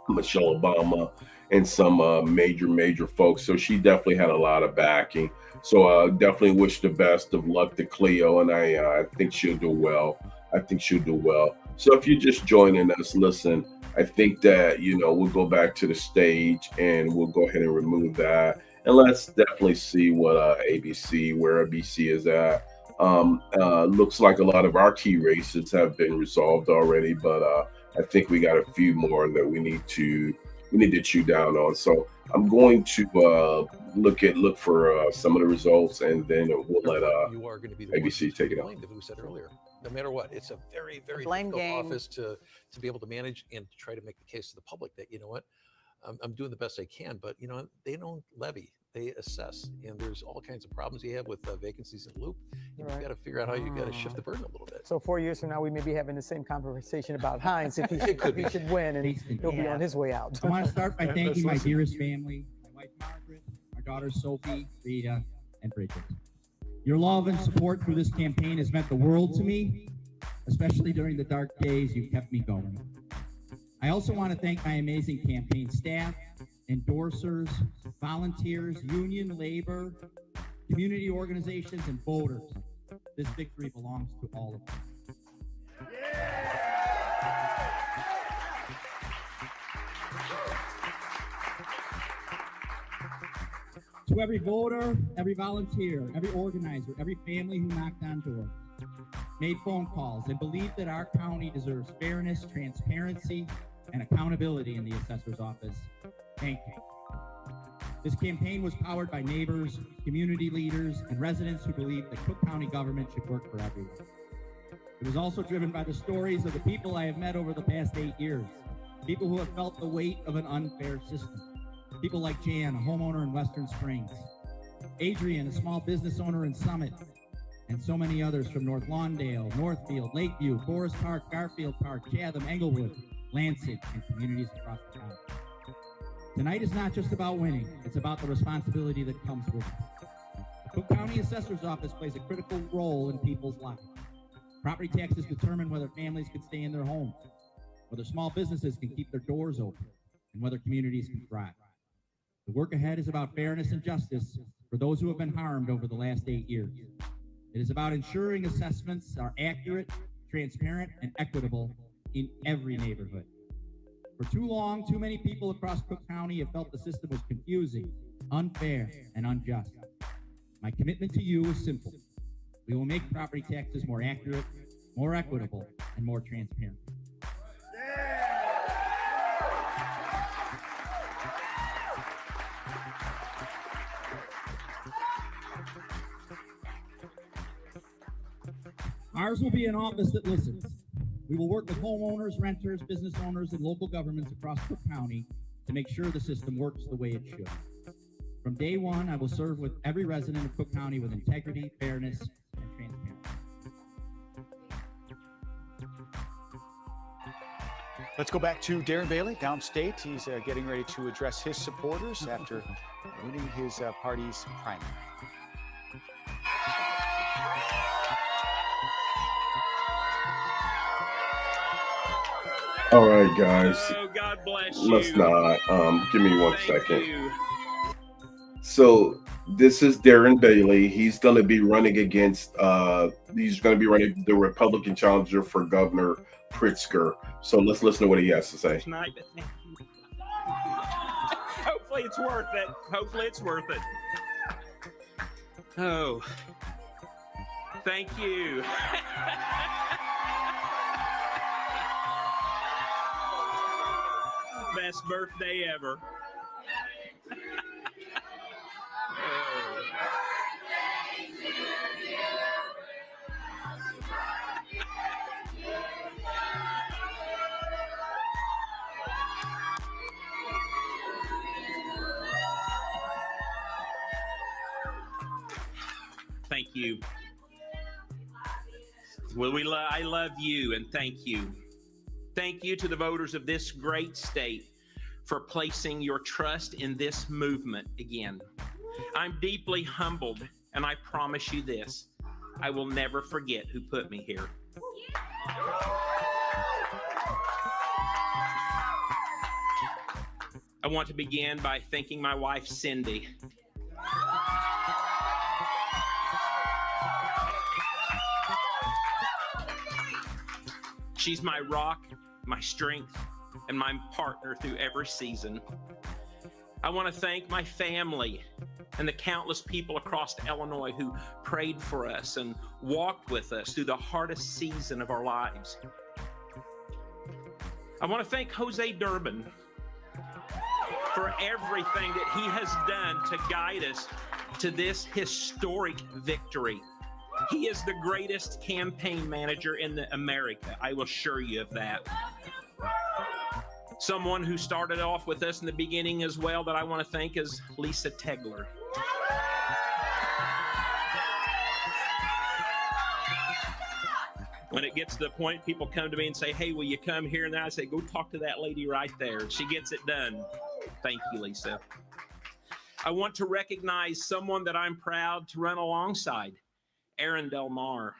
Michelle Obama, and some major folks. So she definitely had a lot of backing. So definitely wish the best of luck to Cleo, and I think she'll do well. I think she'll do well. So if you're just joining us, listen, I think that, we'll go back to the stage and we'll go ahead and remove that. And let's definitely see what where ABC is at. Looks like a lot of our key races have been resolved already, but I think we got a few more that we need to chew down on. So I'm going to look for some of the results, and then we'll let you are going to be the ABC take it on. As we said earlier, no matter what, it's a very blame difficult game. office to be able to manage and to try to make the case to the public that, what, I'm doing the best I can, but they don't levy, they assess, and there's all kinds of problems you have with vacancies in loop. And Right. You've got to figure out how you got to shift the burden a little bit. So 4 years from now, we may be having the same conversation about Hines if he should win, and he'll be on his way out. I want to start by thanking my dearest family, my wife Margaret, our daughters Sophie, Rita, and Bridget. Your love and support through this campaign has meant the world to me, especially during the dark days. You've kept me going. I also want to thank my amazing campaign staff, endorsers, volunteers, union, labor, community organizations, and voters. This victory belongs to all of them. To every voter, every volunteer, every organizer, every family who knocked on doors, made phone calls, and believed that our county deserves fairness, transparency, and accountability in the assessor's office, thank you. This campaign was powered by neighbors, community leaders, and residents who believed that Cook County government should work for everyone. It was also driven by the stories of the people I have met over the past 8 years, people who have felt the weight of an unfair system. People like Jan, a homeowner in Western Springs, Adrian, a small business owner in Summit, and so many others from North Lawndale, Northfield, Lakeview, Forest Park, Garfield Park, Chatham, Englewood, Lansing, and communities across the county. Tonight is not just about winning, it's about the responsibility that comes with it. The Cook County Assessor's Office plays a critical role in people's lives. Property taxes determine whether families can stay in their homes, whether small businesses can keep their doors open, and whether communities can thrive. The work ahead is about fairness and justice for those who have been harmed over the last 8 years. It is about ensuring assessments are accurate, transparent, and equitable in every neighborhood. For too long, too many people across Cook County have felt the system was confusing, unfair, and unjust. My commitment to you is simple. We will make property taxes more accurate, more equitable, and more transparent. Ours will be an office that listens. We will work with homeowners, renters, business owners, and local governments across Cook County to make sure the system works the way it should. From day one, I will serve with every resident of Cook County with integrity, fairness, and transparency. Let's go back to Darren Bailey, downstate. He's getting ready to address his supporters after winning his party's primary. All right, guys. Oh, God bless you. Let's not. Give me one Thank second. you. So this is Darren Bailey. He's going to be running against. He's going to be running the Republican challenger for Governor Pritzker. So let's listen to what he has to say. Tonight, but thank you. Hopefully it's worth it. Hopefully it's worth it. Oh, thank you. Best birthday ever. Thank you. Well, I love you, and thank you. Thank you to the voters of this great state for placing your trust in this movement again. I'm deeply humbled, and I promise you this, I will never forget who put me here. I want to begin by thanking my wife, Cindy. She's my rock, my strength, and my partner through every season. I want to thank my family and the countless people across Illinois who prayed for us and walked with us through the hardest season of our lives. I want to thank Jose Durbin for everything that he has done to guide us to this historic victory. He is the greatest campaign manager in America. I will assure you of that. Someone who started off with us in the beginning as well that I want to thank is Lisa Tegler. When it gets to the point, people come to me and say, hey, will you come here? And then I say, go talk to that lady right there. She gets it done. Thank you, Lisa. I want to recognize someone that I'm proud to run alongside, Aaron Del Mar.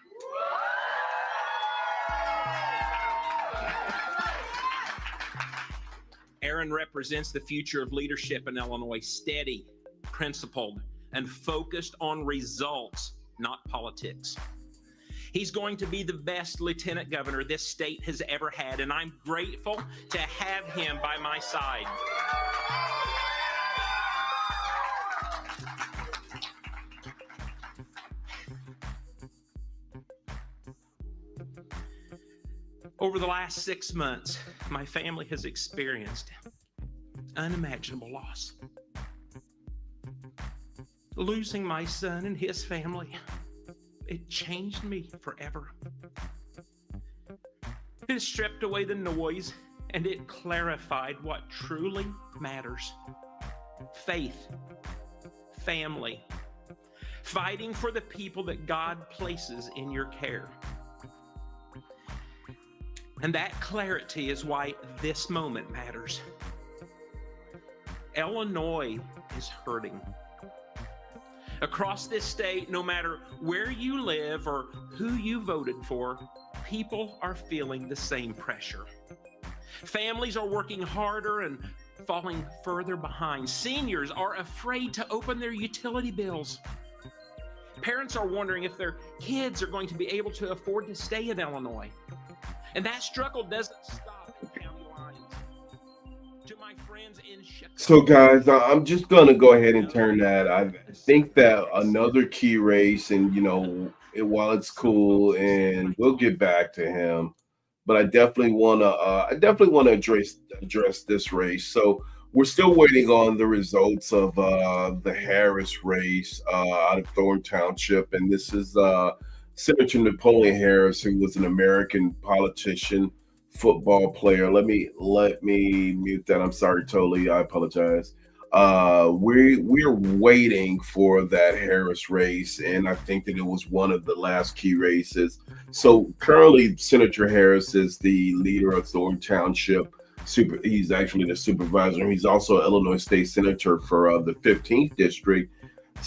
Aaron represents the future of leadership in Illinois, steady, principled, and focused on results, not politics. He's going to be the best lieutenant governor this state has ever had, and I'm grateful to have him by my side. Over the last 6 months, my family has experienced unimaginable loss. Losing my son and his family, it changed me forever. It stripped away the noise and it clarified what truly matters. Faith, family, fighting for the people that God places in your care. And that clarity is why this moment matters. Illinois is hurting. Across this state, no matter where you live or who you voted for, people are feeling the same pressure. Families are working harder and falling further behind. Seniors are afraid to open their utility bills. Parents are wondering if their kids are going to be able to afford to stay in Illinois. And that struggle doesn't stop in county lines. To my friends in Chicago. So, guys, I'm just going to go ahead and turn that. I think that another key race, and, while it's cool, and we'll get back to him, but I definitely want to address this race. So we're still waiting on the results of the Harris race out of Thorne Township, and this is Senator Napoleon Harris, who was an American politician, football player. Let me mute that. I'm sorry, Totally. I apologize. We're waiting for that Harris race, and I think that it was one of the last key races. So currently, Senator Harris is the leader of Thorne Township. He's actually the supervisor. He's also an Illinois State Senator for the 15th district.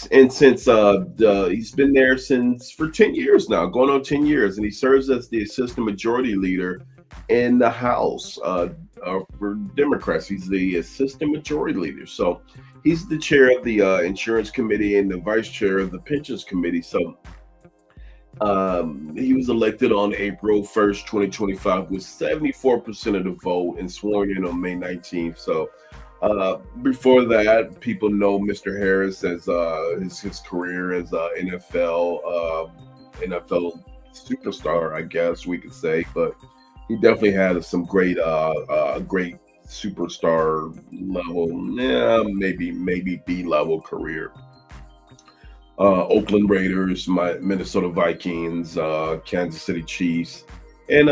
And since he's been there for 10 years now, going on 10 years, and he serves as the assistant majority leader in the House for Democrats. He's the assistant majority leader. So he's the chair of the insurance committee and the vice chair of the pensions committee. So he was elected on April 1st, 2025 with 74% of the vote and sworn in on May 19th. So before that, people know Mr. Harris as his career as a NFL superstar, I guess we could say, but he definitely had some great superstar level, maybe B level career. Oakland Raiders, Minnesota Vikings, Kansas City Chiefs, and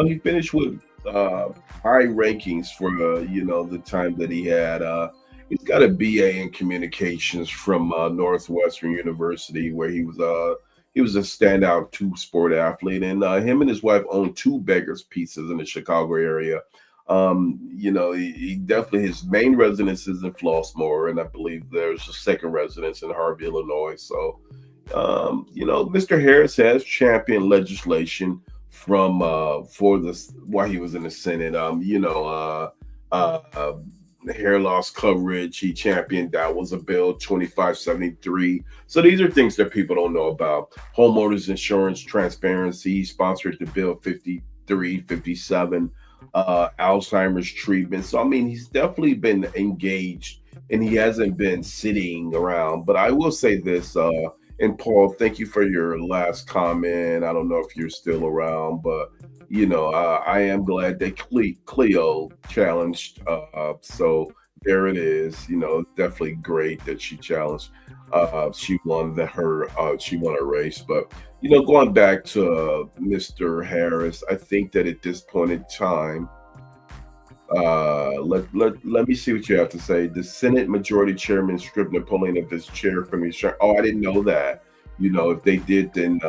he finished with high rankings for the time that he had He's got a BA in communications from Northwestern University, where he was a standout two-sport athlete, and him and his wife own two Beggars Pizzas in the Chicago area. He definitely, his main residence is in Flossmoor, and I believe there's a second residence in Harvey, Illinois. So, Mr. Harris has championed legislation from for this while he was in the Senate. Hair loss coverage. He championed that was a bill 2573. So these are things that people don't know about. Homeowners insurance transparency. He sponsored the bill 5357. Alzheimer's treatment. So I mean, he's definitely been engaged, and he hasn't been sitting around. But I will say this, and Paul, thank you for your last comment. I don't know if you're still around, but I am glad that Cleo challenged. So there it is. Definitely great that she challenged. She won her race. But going back to Mr. Harris, I think that at this point in time, let me see what you have to say. The Senate Majority Chairman stripped Napoleon of his chair from his chair. Oh, I didn't know that. If they did, then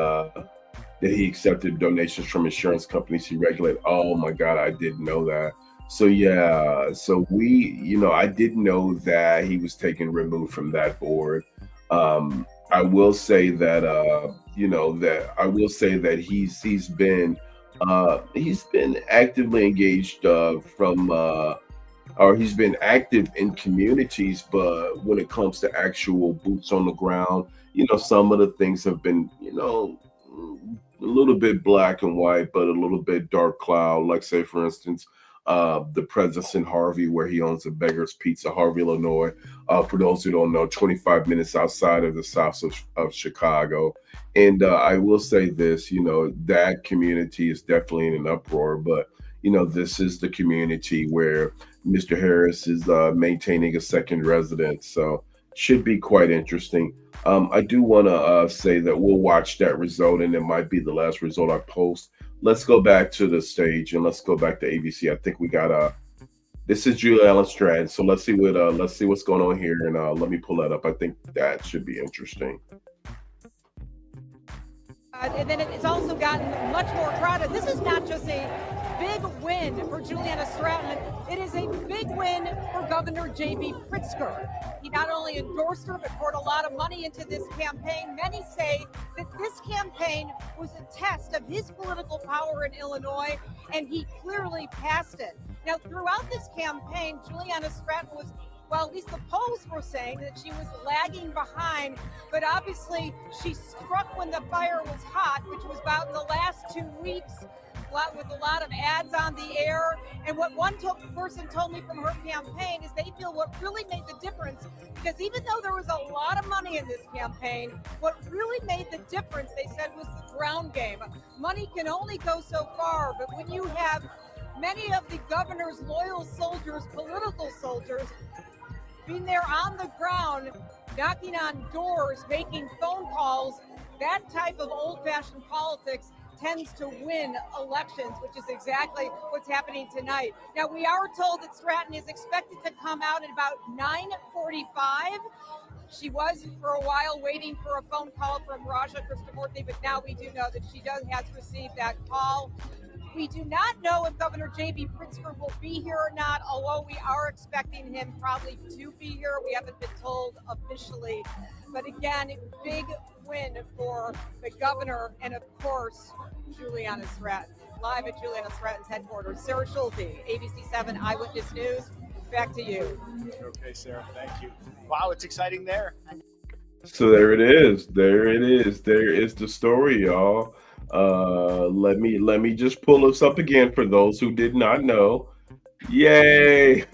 that he accepted donations from insurance companies he regulated. Oh my God, I didn't know that. So yeah, I didn't know that he was taken removed from that board. I will say that he's been actively engaged or he's been active in communities, but when it comes to actual boots on the ground, some of the things have been, a little bit black and white, but a little bit dark cloud. Like, say, for instance, the presence in Harvey, where he owns a Beggar's Pizza, Harvey, Illinois. For those who don't know, 25 minutes outside of the south of Chicago. And I will say this, that community is definitely in an uproar, but this is the community where Mr. Harris is maintaining a second residence. So should be quite interesting. I do want to say that we'll watch that result, and it might be the last result I post. Let's go back to the stage, and let's go back to ABC. I think we got this is Julia Allen Stratton. So let's see what's going on here, and let me pull that up. I think that should be interesting. And then it's also gotten much more crowded. This is not just a big win for Juliana Stratton. It is a big win for Governor J.B. Pritzker. He not only endorsed her, but poured a lot of money into this campaign. Many say that this campaign was a test of his political power in Illinois, and he clearly passed it. Now, throughout this campaign, Juliana Stratton was, well, at least the polls were saying that she was lagging behind, but obviously she struck when the fire was hot, which was about in the last 2 weeks, with a lot of ads on the air. And what one person told me from her campaign is they feel what really made the difference, because even though there was a lot of money in this campaign, what really made the difference, they said, was the ground game. Money can only go so far, but when you have many of the governor's loyal soldiers, political soldiers, being there on the ground, knocking on doors, making phone calls, that type of old-fashioned politics tends to win elections, which is exactly what's happening tonight. Now, we are told that Stratton is expected to come out at about 9:45. She was for a while waiting for a phone call from Raja Krishnamurthy, but now we do know that she has received that call. We do not know if Governor J.B. Pritzker will be here or not, although we are expecting him probably to be here. We haven't been told officially. But again, big win for the governor and, of course, Juliana Stratton. Live at Juliana Stratton's headquarters. Sarah Schulte, ABC 7 Eyewitness News. Back to you. Okay, Sarah, thank you. Wow, it's exciting there. So there it is. There it is. There is the story, y'all. Let me just pull this up again for those who did not know. Yay!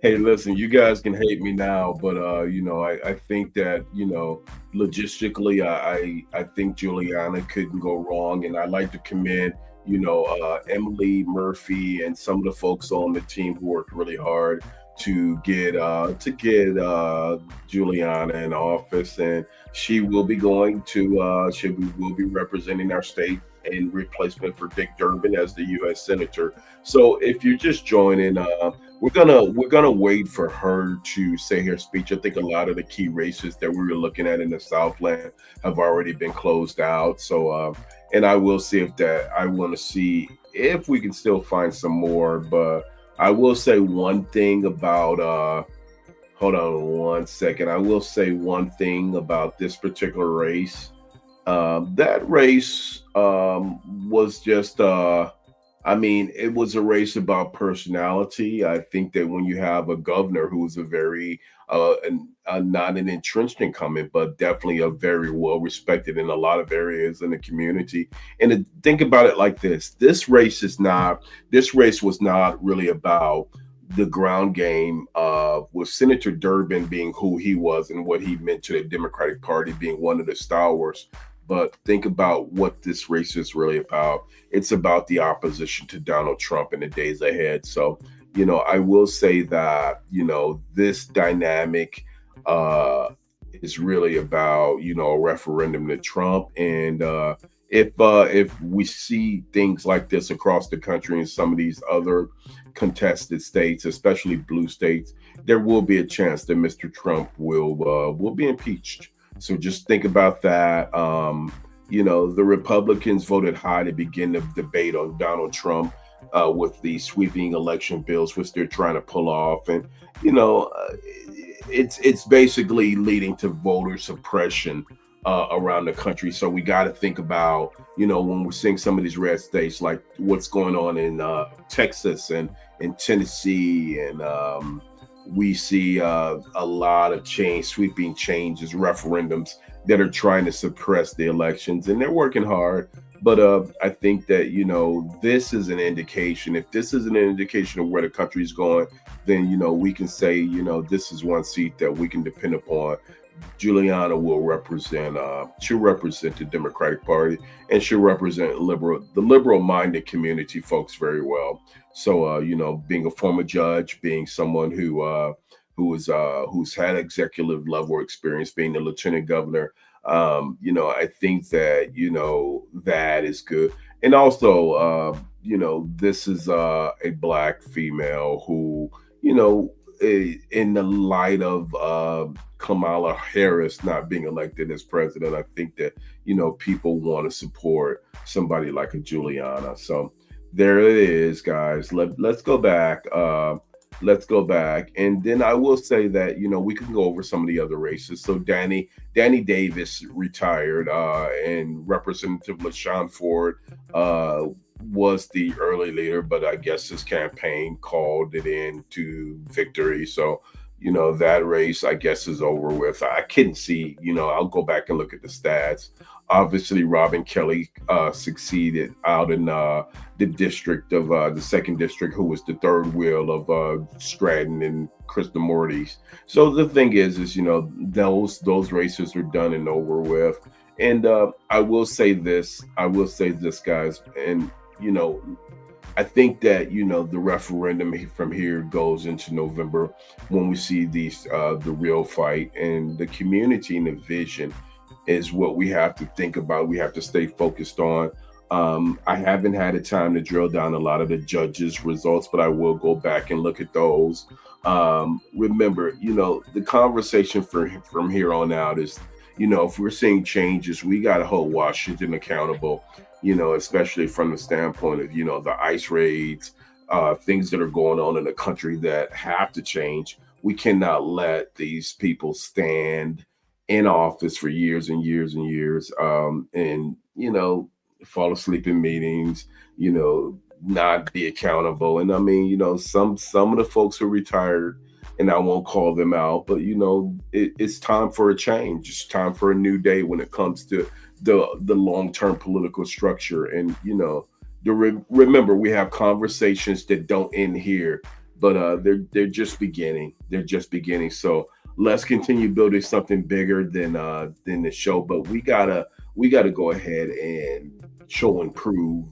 Hey, listen, you guys can hate me now, but I think that logistically, I think Juliana couldn't go wrong, and I'd like to commend Emily Murphy and some of the folks on the team who worked really hard to get Juliana in office, and she will be going to she will be representing our state in replacement for Dick Durbin as the U.S. Senator. So if you're just joining, we're gonna wait for her to say her speech. I think a lot of the key races that we were looking at in the Southland have already been closed out. So, and I will see if that I want to see if we can still find some more. But I will say one thing about hold on one second. I will say one thing about this particular race. That race was just, I mean, it was a race about personality. I think that when you have a governor who's a very, not an entrenched incumbent, but definitely a very well respected in a lot of areas in the community. And think about it like this: this race was not really about the ground game with Senator Durbin being who he was and what he meant to the Democratic Party, being one of the stalwarts. But think about what this race is really about. It's about the opposition to Donald Trump in the days ahead. So, I will say that, this dynamic is really about, a referendum to Trump. And if we see things like this across the country in some of these other contested states, especially blue states, there will be a chance that Mr. Trump will be impeached. So just think about that. The Republicans voted high to begin the debate on Donald Trump with the sweeping election bills, which they're trying to pull off, and you know, uh, it's basically leading to voter suppression around the country. So we got to think about, when we're seeing some of these red states, like what's going on in Texas and in Tennessee, and we see a lot of sweeping changes, referendums that are trying to suppress the elections, and they're working hard. But I think that this is an indication. If this is an indication of where the country's going, then we can say this is one seat that we can depend upon. Juliana will represent. She'll represent the Democratic Party, and she'll represent the liberal-minded community folks very well. So, being a former judge, being someone who's had executive level experience, being the lieutenant governor, I think that that is good. And also, this is a black female who, in the light of Kamala Harris not being elected as president, I think that people want to support somebody like a Juliana. So there it is, guys. Let's go back. Let's go back, and then I will say that we can go over some of the other races. So Danny Davis retired, and Representative LaShawn Ford was the early leader, but I guess his campaign called it in to victory. So that race, I guess, is over with. I couldn't see. I'll go back and look at the stats. Obviously, Robin Kelly succeeded out in the district of the second district, who was the third wheel of Stratton and Krista Morty's. So the thing is those races are done and over with. And I will say this, guys, and I think that the referendum from here goes into November, when we see the real fight, and the community and the vision is what we have to think about. We have to stay focused on. I haven't had a time to drill down a lot of the judges' results, but I will go back and look at those. Remember, the conversation from here on out is, if we're seeing changes, we got to hold Washington accountable, especially from the standpoint of, the ICE raids, things that are going on in the country that have to change. We cannot let these people stand in office for years and years and years, and fall asleep in meetings, not be accountable. And I mean, some of the folks who retired, and I won't call them out, but it's time for a change. It's time for a new day when it comes to the long-term political structure. And remember, we have conversations that don't end here, but they're just beginning. They're just beginning. So let's continue building something bigger than the show. But we gotta go ahead and show and prove.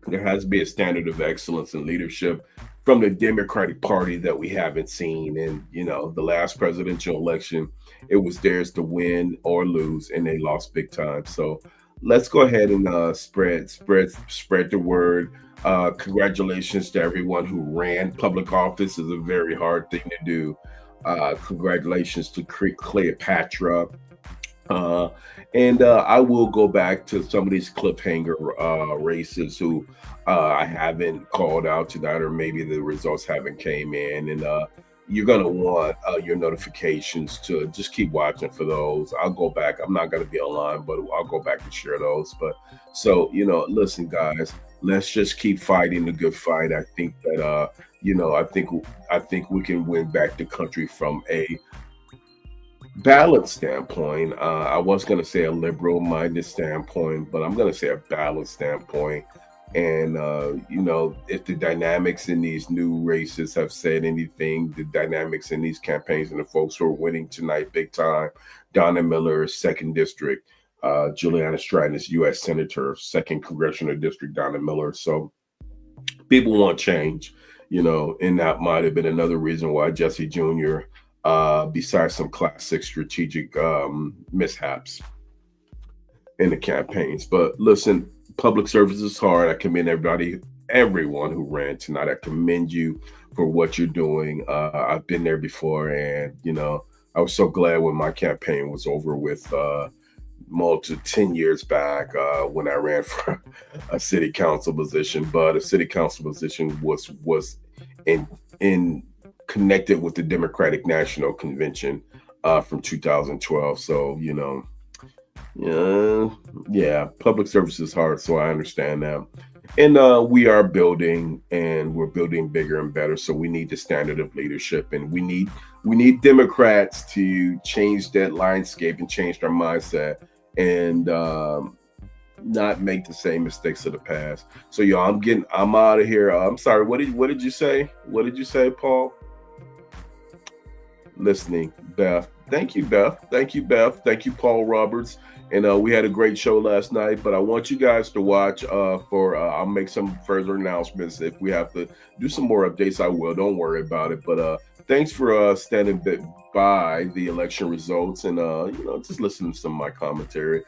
There has to be a standard of excellence in leadership from the Democratic Party that we haven't seen. And the last presidential election, it was theirs to win or lose, and they lost big time. So let's go ahead and spread the word. Congratulations to everyone who ran. Public office is a very hard thing to do. Congratulations to Cleopatra. Uh, and I will go back to some of these cliffhanger races who I haven't called out tonight, or maybe the results haven't came in. And you're gonna want your notifications to just keep watching for those. I'll go back. I'm not gonna be online, but I'll go back and share those. But so listen, guys, let's just keep fighting the good fight. I think that I think we can win back the country from a balanced standpoint. I was going to say a liberal minded standpoint, but I'm going to say a balanced standpoint. And, if the dynamics in these new races have said anything, the dynamics in these campaigns and the folks who are winning tonight big time, Donna Miller, 2nd District, Juliana Stratton is U.S. Senator, 2nd Congressional District, Donna Miller. So people want change, and that might have been another reason why Jesse Jr., besides some classic strategic mishaps in the campaigns. But listen, public service is hard. I commend everyone who ran tonight. I commend you for what you're doing. I've been there before, and I was so glad when my campaign was over with. 10 years back when I ran for a city council position, but a city council position was in connected with the Democratic National Convention from 2012. So yeah, public service is hard, so I understand that. And we are building, and we're building bigger and better. So we need the standard of leadership, and we need Democrats to change that landscape and change their mindset, and not make the same mistakes of the past. So I'm out of here. I'm sorry. What did you say? What did you say, Paul? Listening, Beth. Thank you, Beth. Thank you, Beth. Thank you, Paul Roberts. And we had a great show last night, but I want you guys to watch I'll make some further announcements. If we have to do some more updates, I will. Don't worry about it. But thanks for standing by the election results, and just listen to some of my commentary.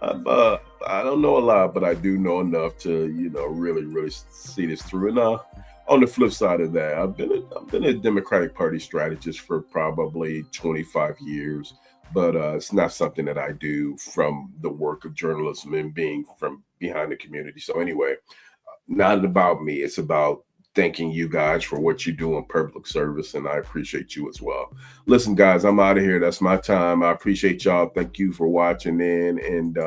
I don't know a lot, but I do know enough to really, really see this through. And on the flip side of that, I've been a Democratic Party strategist for probably 25 years, but it's not something that I do from the work of journalism and being from behind the community. So anyway, not about me. It's about thanking you guys for what you do in public service, and I appreciate you as well. Listen, guys, I'm out of here. That's my time. I appreciate y'all. Thank you for watching in, and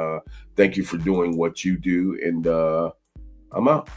thank you for doing what you do, and I'm out.